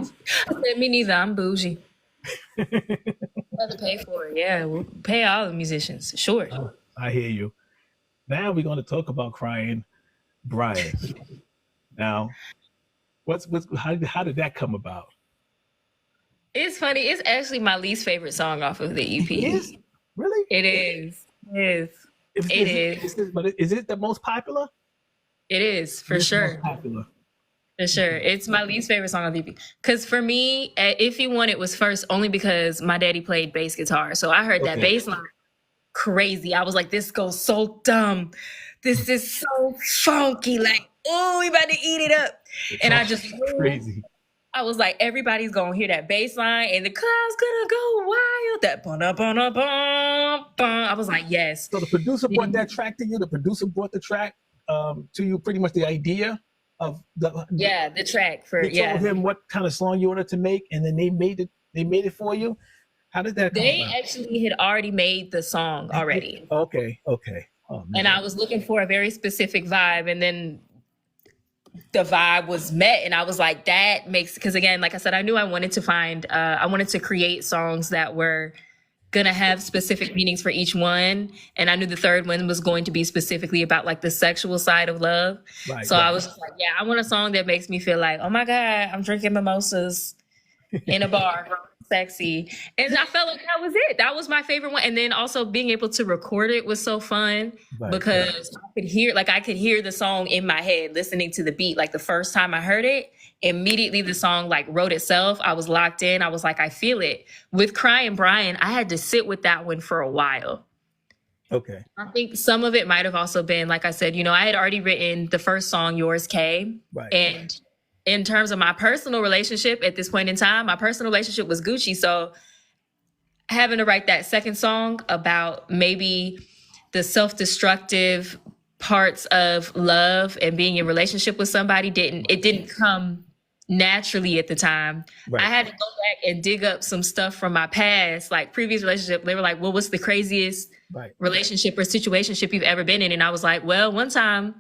I said, me neither. I'm bougie. Have to pay for it. Yeah, we'll pay all the musicians. Sure. I hear you. Now we're going to talk about Crying Brian. Now, how did that come about? It's funny. It's actually my least favorite song off of the EP. It is? Really? It is. It is. But is it the most popular? It is, for sure. Most popular. For sure. It's my least favorite song on the EP. Because for me, If You Want It was first only because my daddy played bass guitar. So I heard that bass line crazy. I was like, this goes so dumb. This is so funky. Like, oh, we about to eat it up. And I just crazy. I was like, everybody's gonna hear that bass line and the crowd's gonna go wild. That bum bum bum bum. I was like, yes. So the producer brought that track to you. The producer brought the track to you. Pretty much the idea of the track for You told him what kind of song you wanted to make, and then they made it. They made it for you. How did that? They actually had already made the song already. Okay. Oh, man. And I was looking for a very specific vibe, and then the vibe was met, and I was like, that makes, because again, like I said, I knew I wanted to create songs that were gonna have specific meanings for each one, and I knew the third one was going to be specifically about like the sexual side of love. I was just like, I want a song that makes me feel like, oh my God, I'm drinking mimosas in a bar, sexy. And I felt like that was it. That was my favorite one. And then also being able to record it was so fun because I could hear the song in my head, listening to the beat. Like the first time I heard it, immediately the song like wrote itself. I was locked in. I was like, I feel it. With Crying Brian, I had to sit with that one for a while. Okay. I think some of it might have also been, like I said, I had already written the first song, Yours K. And in terms of my personal relationship at this point in time, my personal relationship was Gucci. So having to write that second song about maybe the self-destructive parts of love and being in relationship with somebody didn't come naturally at the time. I had to go back and dig up some stuff from my past, like previous relationship. They were like, well, what's the craziest relationship or situationship you've ever been in? And I was like, well, one time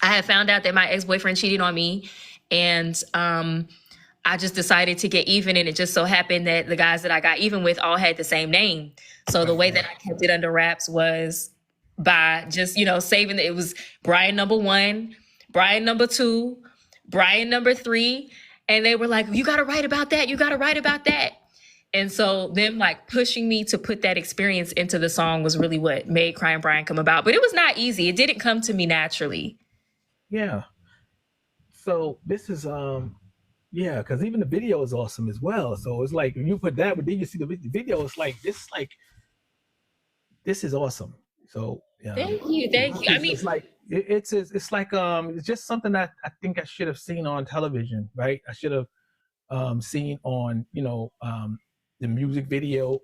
I had found out that my ex-boyfriend cheated on me. And I just decided to get even. And it just so happened that the guys that I got even with all had the same name. So the way that I kept it under wraps was by just, saving it was Brian number 1, Brian number 2, Brian number 3. And they were like, you got to write about that. You got to write about that. And so them like pushing me to put that experience into the song was really what made Crying Brian come about. But it was not easy. It didn't come to me naturally. Yeah. So this is because even the video is awesome as well. So it's like when you put that, but then you see the video, it's like this is awesome. So thank you. I mean, it's like it's just something that I think I should have seen on television, right? I should have seen on the music video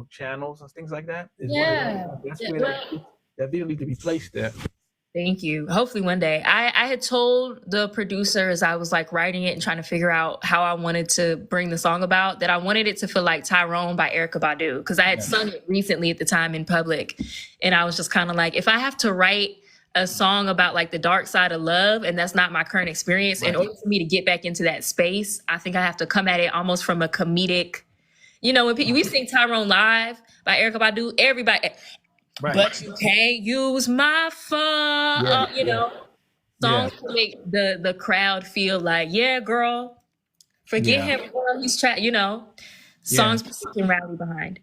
channels and things like that. That's where that video needs to be placed there. Thank you. Hopefully one day. I had told the producers, I was like writing it and trying to figure out how I wanted to bring the song about, that I wanted it to feel like Tyrone by Erykah Badu, because I had sung it recently at the time in public. And I was just kind of like, if I have to write a song about like the dark side of love, and that's not my current experience. In order for me to get back into that space, I think I have to come at it almost from a comedic. You know, when we sing Tyrone Live by Erykah Badu, everybody, but you can't use my phone. You know, songs to make the crowd feel like, yeah, girl, forget him, girl. He's trying. You know, songs people can rally behind.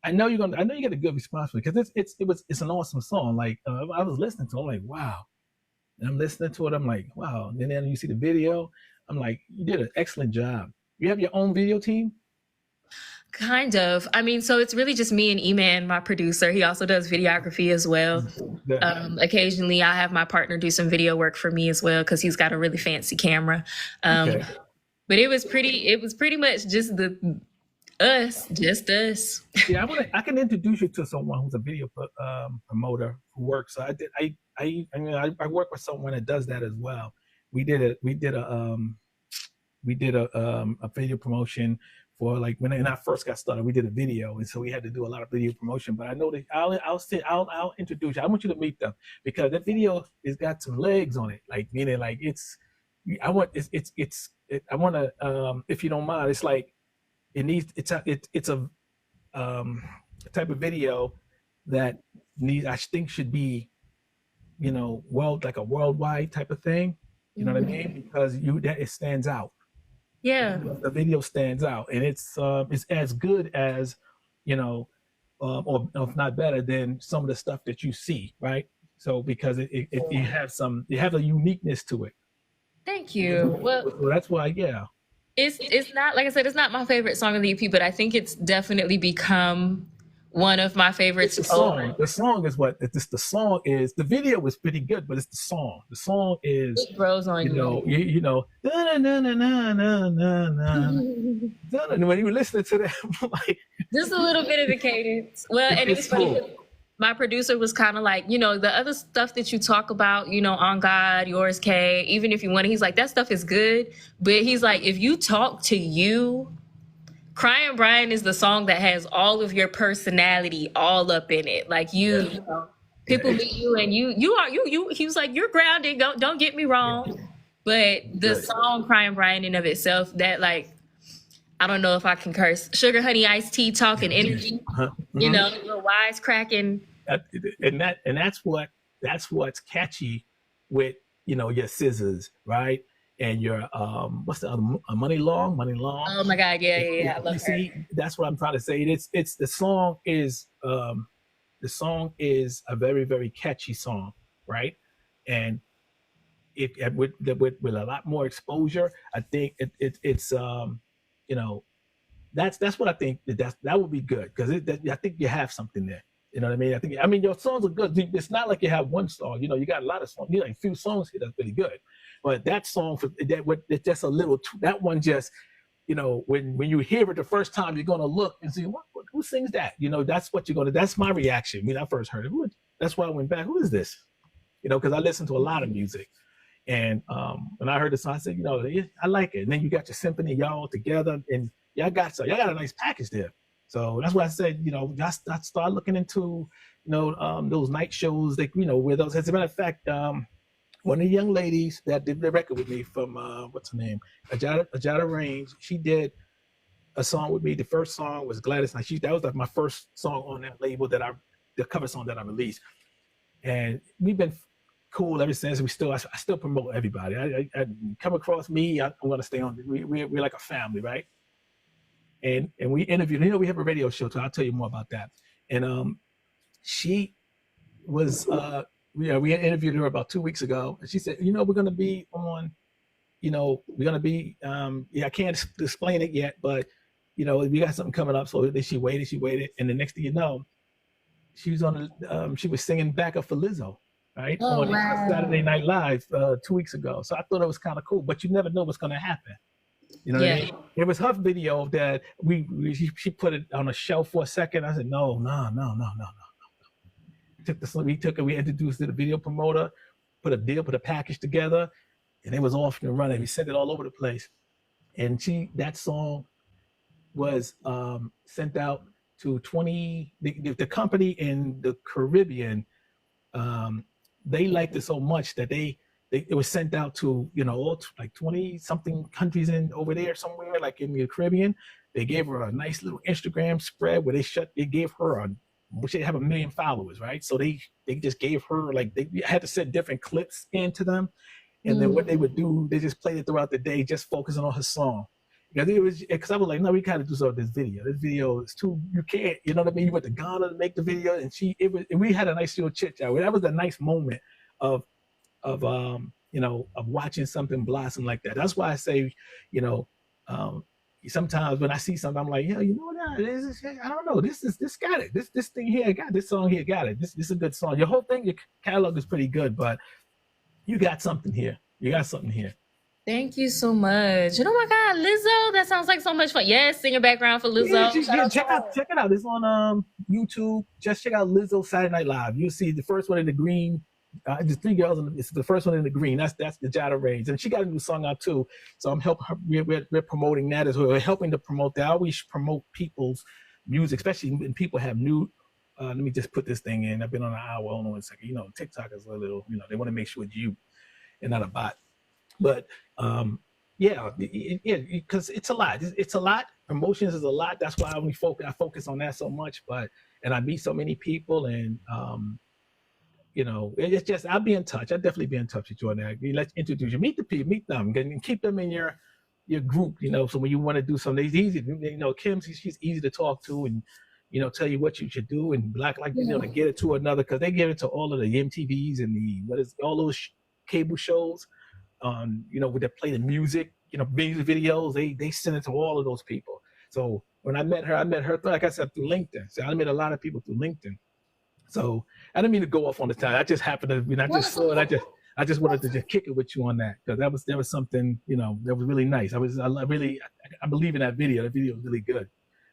I know you get a good response because it's an awesome song. Like I was listening to it, I'm like, wow. And I'm listening to it, I'm like, wow. And then you see the video, I'm like, you did an excellent job. You have your own video team? Kind of. I mean, so it's really just me and E-Man, my producer. He also does videography as well. Occasionally, I have my partner do some video work for me as well because he's got a really fancy camera. But it was pretty much just just us. Yeah, I can introduce you to someone who's a video promoter who works. So I work with someone that does that as well. We did a video promotion for like when I first got started. We did a video, and so we had to do a lot of video promotion. But I know that I'll introduce you. I want you to meet them because that video has got some legs on it. Like meaning like I want to if you don't mind, it's like it's a type of video that I think should be, you know, like a worldwide type of thing. You know what I mean? Because it stands out. Yeah, the video stands out, and it's as good as, you know, or if not better than some of the stuff that you see, right? So because you have a uniqueness to it. Thank you. Well, so that's why, yeah. It's not, like I said, it's not my favorite song of the EP, but I think it's definitely become one of my favorites. The song is what the song is. The video was pretty good, but it's the song. The song is, it grows on you. You know, and when you were listening to that, like just a little bit of the cadence. Well, and it's funny. Cool. My producer was kind of like, you know, the other stuff that you talk about, you know, On God, Yours K, even if you want it, he's like, that stuff is good. But he's like, if you talk to you, Crying Brian is the song that has all of your personality all up in it. Like you know, people meet you and you he was like, you're grounded. Don't get me wrong. But the song Crying Brian in of itself, that like, I don't know if I can curse, Sugar Honey Iced Tea talking energy, you know, the wisecracking. And that's what's catchy with, you know, your Scissors, right? And your what's the other, Money Long? Oh my God, yeah. I love her. That's what I'm trying to say. It's the song is a very, very catchy song, right? And with a lot more exposure, I think it's you know, that's what I think that would be good because I think you have something there. You know what I mean? I mean your songs are good. It's not like you have one song. You know, you got a lot of songs. You know, a few songs here that's really good. But that song it's just a little. That one just, you know, when you hear it the first time, you're gonna look and see who sings that. You know, that's what you're gonna. That's my reaction when I first heard it. That's why I went back. Who is this? You know, because I listen to a lot of music, and when I heard the song, I said, you know, I like it. And then you got your symphony, y'all together, and y'all got a nice package there. So that's why I said, you know, I start looking into, you know, those night shows, like, you know, where those. As a matter of fact, one of the young ladies that did the record with me from what's her name, Ajada Range, she did a song with me. The first song was Gladys Knight. That was like my first song on that label the cover song that I released, and we've been cool ever since. I still promote everybody. I come across me, I'm gonna stay on. We're like a family, right? And we interviewed. You know, we have a radio show, so I'll tell you more about that. And she was. We interviewed her about 2 weeks ago, and she said, you know, we're going to be on, you know, we're going to be, I can't explain it yet, but, you know, we got something coming up. So then she waited. And the next thing you know, she was singing backup for Lizzo, right? Oh, on Saturday Night Live 2 weeks ago. So I thought it was kind of cool, but you never know what's going to happen. You know what I mean? It was her video that she put it on a shelf for a second. I said, no. We introduced the video promoter, put a package together, and it was off and running. We sent it all over the place. And that song was sent out to 20, the company in the Caribbean they liked it so much that it was sent out to, you know, all like 20 something countries in over there somewhere, like in the Caribbean. They gave her a nice little Instagram spread where they gave her which they have 1 million followers, right? So they just gave her, like, they had to send different clips into them. And then what they would do, they just played it throughout the day, just focusing on her song. Because I was like, no, we gotta do something with this video. This video is too, you can't, you know what I mean? You went to Ghana to make the video, and we had a nice little chit chat. That was a nice moment of you know, of watching something blossom like that. That's why I say, you know, sometimes when I see something, I'm like, yeah, you know what? I don't know. This got it. This thing here got it. This song here got it. This is a good song. Your whole thing, your catalog is pretty good, but you got something here. You got something here. Thank you so much. And oh my God, Lizzo, that sounds like so much fun. Yes, singing background for Lizzo. Yeah, check it out. It's on YouTube. Just check out Lizzo Saturday Night Live. You'll see the first one in the green. There's 3 girls, and it's the first one in the green. That's the Jada Reigns, and she got a new song out too. So I'm helping her. We're promoting that as well. We're helping to promote that. I always promote people's music, especially when people have new. Let me just put this thing in. I've been on an hour. Hold on 1 second. You know, TikTok is a little. You know, they want to make sure it's you and not a bot. But yeah, because it's a lot. It's a lot. Promotions is a lot. That's why I focus on that so much. And I meet so many people, and you know, it's just, I'll be in touch. I'll definitely be in touch with you on that. Let's introduce you. Meet the people, meet them, and keep them in your group. You know, so when you want to do something, it's easy. You know, Kim, she's easy to talk to, and you know, tell you what you should do, and like you know, to get it to another, because they give it to all of the MTVs and all those cable shows. You know, where they play the music, you know, music videos, they send it to all of those people. So when I met her, like I said, through LinkedIn. So I met a lot of people through LinkedIn. So I didn't mean to go off on the time. I just happened to, when I just saw it, I just wanted to just kick it with you on that, because that was something, you know, that was really nice. I believe in that video. That video was really good.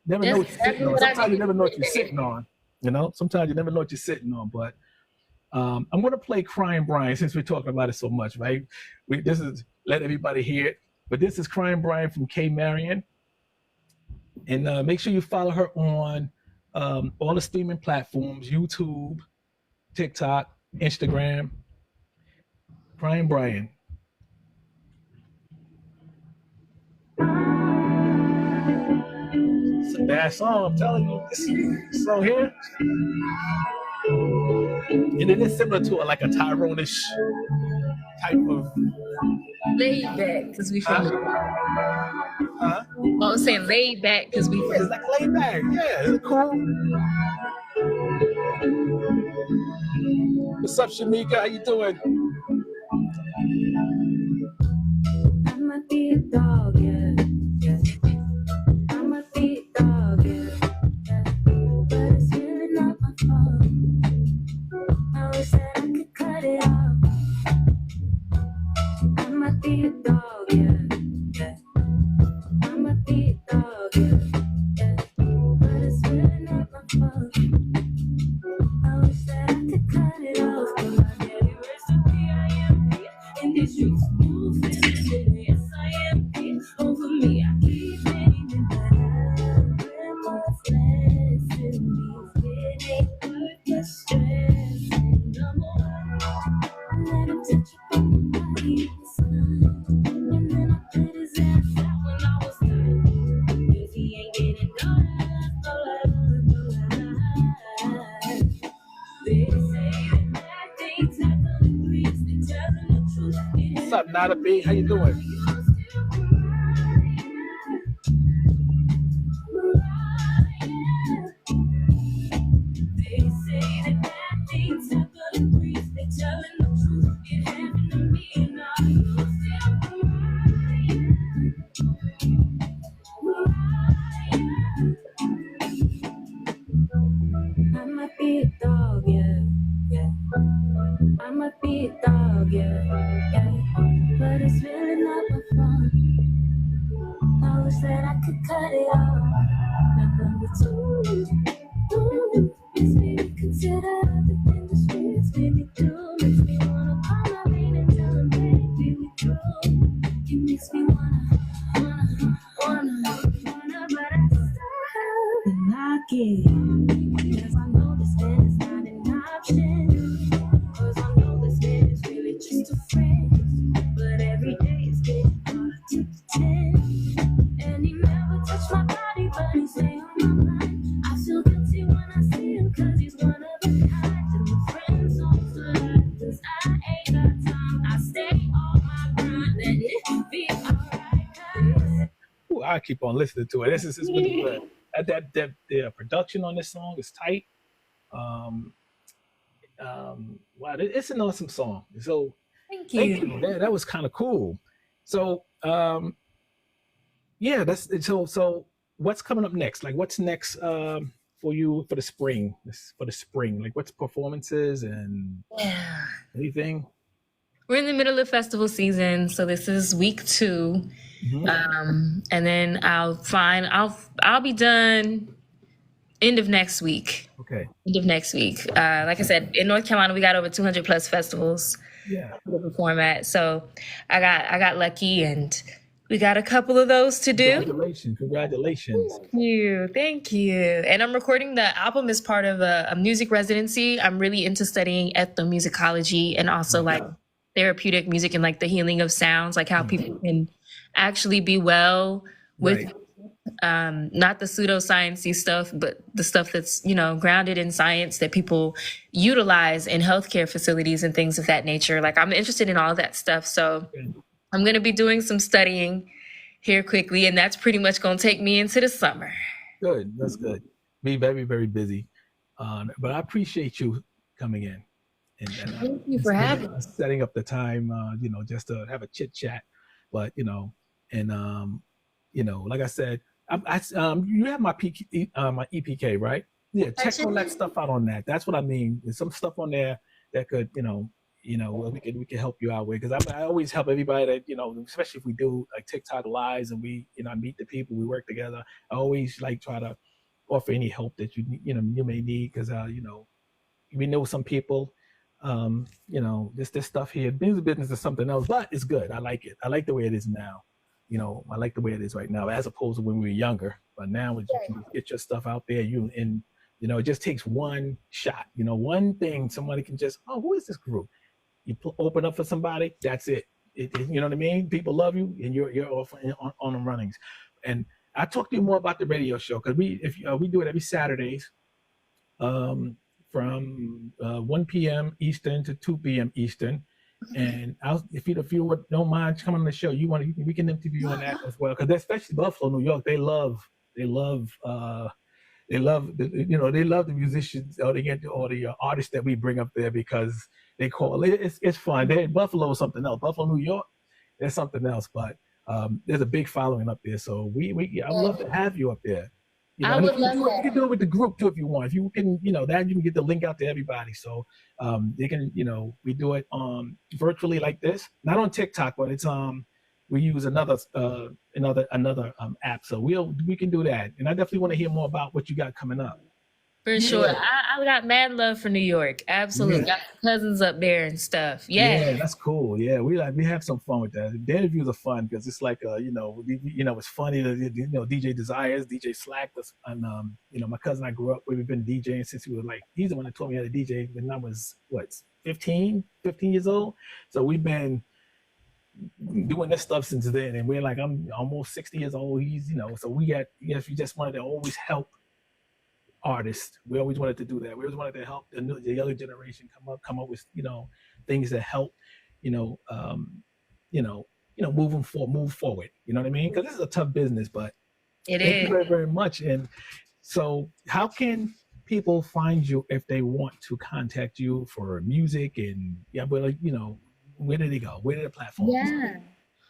Never know what you're sitting on. Sometimes you never know what you're sitting on. You know, sometimes you never know what you're sitting on, but. I'm going to play Crying Brian, since we're talking about it so much, right? This is, let everybody hear it. But this is Crying Brian from K Marion. And make sure you follow her on all the streaming platforms, YouTube, TikTok, Instagram. Crying Brian. It's a bad song, I'm telling you. This song here. And it is similar to like a Tyrone-ish type of laid back, because we from I was saying laid back because we it's like laid back. Yeah, it's cool. What's up, Shamika? How you doing? I might be a dog, yeah. I might be a dog, yeah. But it's really not my fault. I wish that I could cut it off. I might be a dog, yeah. I might be a dog, yeah. But it's really not my fault. I wish that I could cut it off. But my daily recipe, I am beat. In these streets, move in the city. Yes, I am beat. Over me, I keep aiming, but I'm remorseless. In these it ain't worth the stress. No more. Let him touch upon my body in the sun. And then I put his ass out when I was done. 'Cause he ain't getting no love, no love. They say that bad things happen in threes. They telling the truth. What's up, Nada B? How you doing? They say that bad things happen in threes. They telling the truth. It happened to me, and I'm still I might be a dog, yeah. I might be a dog, yeah. But it's really not my fault. I wish that I could cut it off. Now number 2, makes me reconsider the thing the streets made me do. Makes me wanna call my rain and tell him, baby, we through. It makes me wanna, but I still like it. 'Cause I know this man is not an option. 'Cause I know be alright. Ooh, I keep on listening to it. This is really good. The production on this song is tight. Um, wow, it's an awesome song. So Thank thank you. you. That was kind of cool. So yeah, that's so. What's coming up next? Like, what's next for you for the spring? For the spring, like what's performances and Yeah. anything? We're in the middle of festival season, so this is week 2. Mhm. And then I'll be done end of next week. Okay. End of next week. Like I said, in North Carolina, we got over 200 plus festivals Yeah. to perform at. So I got lucky, and we got a couple of those to do. Congratulations. Thank you. And I'm recording the album as part of a music residency. I'm really into studying ethnomusicology and also like therapeutic music and like the healing of sounds, like how people can actually be well with Right. not the pseudoscience-y stuff, but the stuff that's, grounded in science that people utilize in healthcare facilities and things of that nature. Like I'm interested in all that stuff. So I'm going to be doing some studying here quickly, and that's pretty much going to take me into the summer. Good. That's good. Be very, very busy. But I appreciate you coming in. And Thank you for having me. setting up the time, just to have a chit chat. But, and, like I said, you have my my EPK, right? Yeah, check all that stuff out on that. That's what I mean. There's some stuff on there that could, we can help you out with. Because I always help everybody that, especially if we do like TikTok lives and we, I meet the people, we work together. I always like try to offer any help that you may need because, we know some people, this stuff here, business is something else, but it's good. I like it. I like the way it is now. I like the way it is right now, as opposed to when we were younger. But now, you can get your stuff out there. It just takes one shot. One thing. Somebody can just, who is this group? You open up for somebody. That's it. You know what I mean? People love you, and you're off on the runnings. And I talk to you more about the radio show because we do it every Saturdays. From 1 p.m. Eastern to 2 p.m. Eastern. And if you don't mind coming on the show, we can interview you on that as well. Because especially Buffalo, New York, they love they love the musicians or the artists that we bring up there because they call it's fun. Buffalo is something else. Buffalo, New York, there's something else. But there's a big following up there, so I'd love to have you up there. I would love that. You can do it with the group too if you want. If you can, that you can get the link out to everybody. So they can, we do it virtually like this, not on TikTok, but it's we use another app. So we can do that. And I definitely want to hear more about what you got coming up. For sure. I got mad love for New York. Absolutely. Got cousins up there and stuff. Yeah, that's cool. Yeah, we have some fun with that. The interviews are fun because it's like it's funny that DJ Desires, DJ Slack, and my cousin I grew up with. We've been DJing since we were he's the one that taught me how to DJ when I was 15 years old. So we've been doing this stuff since then, and we're I'm almost 60 years old. He's so we just wanted to always help artists. We always wanted to do that. We always wanted to help the younger generation come up with things that help move forward. You know what I mean? Because this is a tough business, but it thank is. you very, very much. And so, how can people find you if they want to contact you for music? And where do they go? Where are the platforms? Yeah.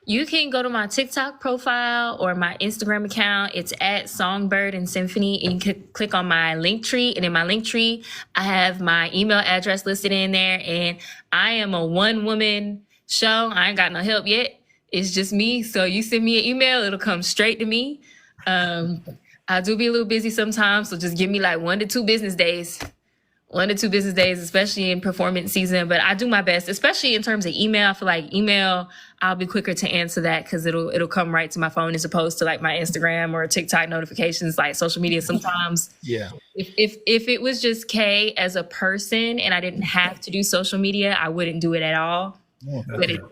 You can go to my TikTok profile or my Instagram account. It's at Songbird and Symphony. And you can click on my link tree. And in my link tree, I have my email address listed in there. And I am a one-woman show. I ain't got no help yet. It's just me. So you send me an email, it'll come straight to me. I do be a little busy sometimes. So just give me 1 to 2 business days. 1 to 2 business days, especially in performance season. But I do my best, especially in terms of email. I feel like email, I'll be quicker to answer that because it'll come right to my phone as opposed to my Instagram or TikTok notifications, social media sometimes. Yeah. If it was just Kay as a person and I didn't have to do social media, I wouldn't do it at all. But it's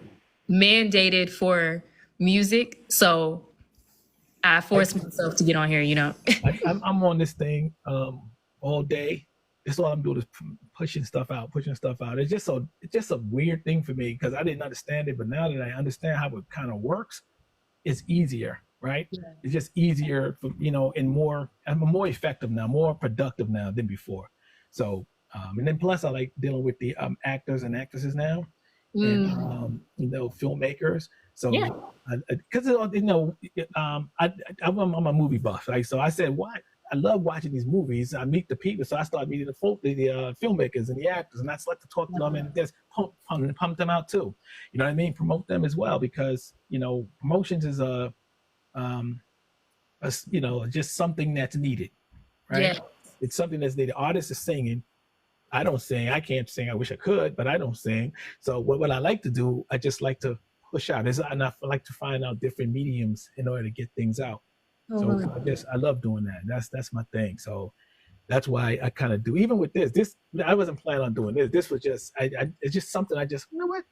mandated for music. So I forced myself to get on here, I'm on this thing all day. that's all I'm doing is pushing stuff out. It's just a weird thing for me because I didn't understand it, but now that I understand how it kind of works, it's easier, right? Yeah. It's just easier for, and I'm more effective now, more productive now than before. So, and then plus I like dealing with the actors and actresses now, and filmmakers. So, because I'm a movie buff, right? So I said, what? I love watching these movies. I meet the people, so I start meeting the filmmakers and the actors, and I like to talk to them and just pump them out too. You know what I mean? Promote them as well because promotions is just something that's needed, right? Yeah. It's something that's needed. Artists are singing. I don't sing. I can't sing. I wish I could, but I don't sing. So what I like to do, I just like to push out. I like to find out different mediums in order to get things out. So I love doing that. That's my thing. So that's why I kind of do. Even with this, I wasn't planning on doing this. This was just, it's just something you know what?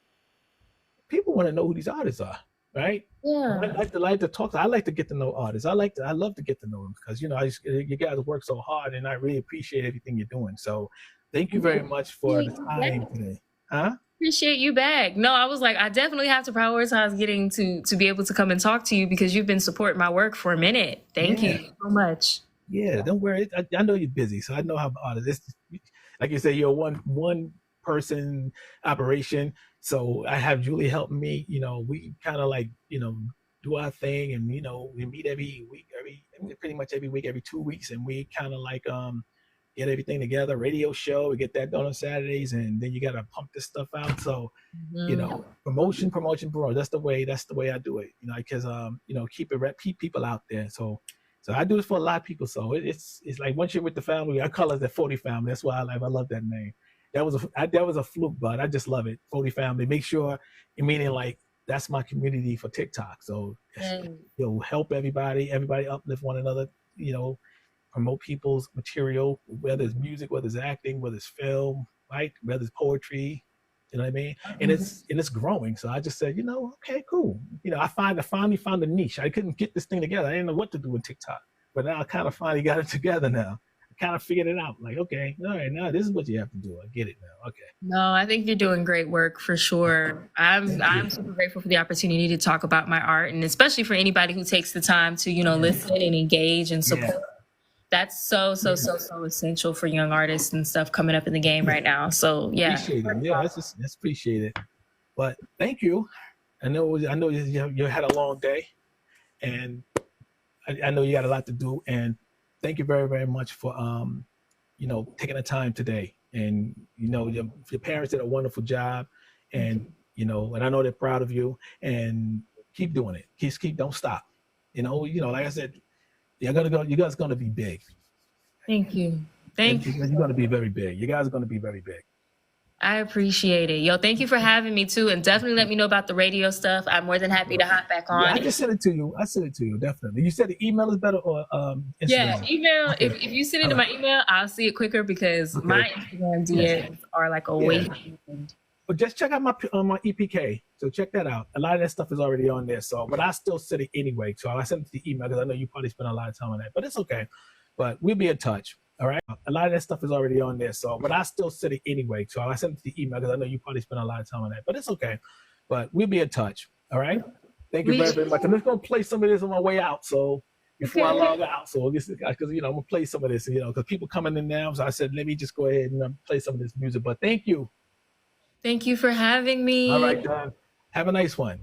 People want to know who these artists are, right? Yeah. I like to talk. I like to get to know artists. I love to get to know them because you guys work so hard, and I really appreciate everything you're doing. So thank you very much for the time today. Huh? Appreciate you back. No, I was like, I definitely have to prioritize getting to be able to come and talk to you because you've been supporting my work for a minute. Thank you so much. Yeah, don't worry. I know you're busy, so I know how artists. Like you say, you're one person operation. So I have Julie helping me. We kind of like do our thing, and we meet every week, pretty much every week, every 2 weeks, and we kind of like get everything together. Radio show, we get that done on Saturdays, and then you got to pump this stuff out. So promotion. That's the way I do it. Because keep people out there. So I do this for a lot of people. So it's like once you're with the family, I call it the FOTY family. That's why I love that name. That was a fluke, but I just love it. FOTY family. Make sure, meaning like that's my community for TikTok. So help everybody uplift one another. Promote people's material, whether it's music, whether it's acting, whether it's film, right? Whether it's poetry. You know what I mean? And it's growing. So I just said, okay, cool. I finally found a niche. I couldn't get this thing together. I didn't know what to do with TikTok, but now I kind of finally got it together now. Kind of figured it out. Like, okay, all right, now this is what you have to do. I get it now. Okay. No, I think you're doing great work for sure. I'm super grateful for the opportunity to talk about my art, and especially for anybody who takes the time to, listen and engage and support. Yeah. That's so essential for young artists and stuff coming up in the game right now. So yeah. Appreciate it. Yeah, that's appreciated. But thank you. I know you had a long day, and I know you got a lot to do, and thank you very, very much for taking the time today. And your parents did a wonderful job, and and I know they're proud of you. And keep doing it. Don't stop. Like I said, you guys are gonna be big. Thank you. Thank you. You're gonna be very big. You guys are gonna be very big. I appreciate it. Yo, thank you for having me too. And definitely let me know about the radio stuff. I'm more than happy to hop back on. Yeah, I just sent it to you. Definitely. You said the email is better or Instagram? Yeah, email. Okay. If you send it to my email, I'll see it quicker because my Instagram DMs are like a waste. But just check out my EPK. So check that out. A lot of that stuff is already on there. So, but I still send it anyway. So I sent it to the email because I know you probably spend a lot of time on that. But it's okay. But we'll be in touch. All right. A lot of that stuff is already on there. So, but I still send it anyway. So I sent it to the email because I know you probably spend a lot of time on that. But it's okay. But we'll be in touch. All right. Thank you very, very much. I'm just gonna play some of this on my way out. So before I log out. So this is because I'm gonna play some of this. Because people coming in now. So I said let me just go ahead and play some of this music. But thank you. Thank you for having me. All right, Don. Have a nice one.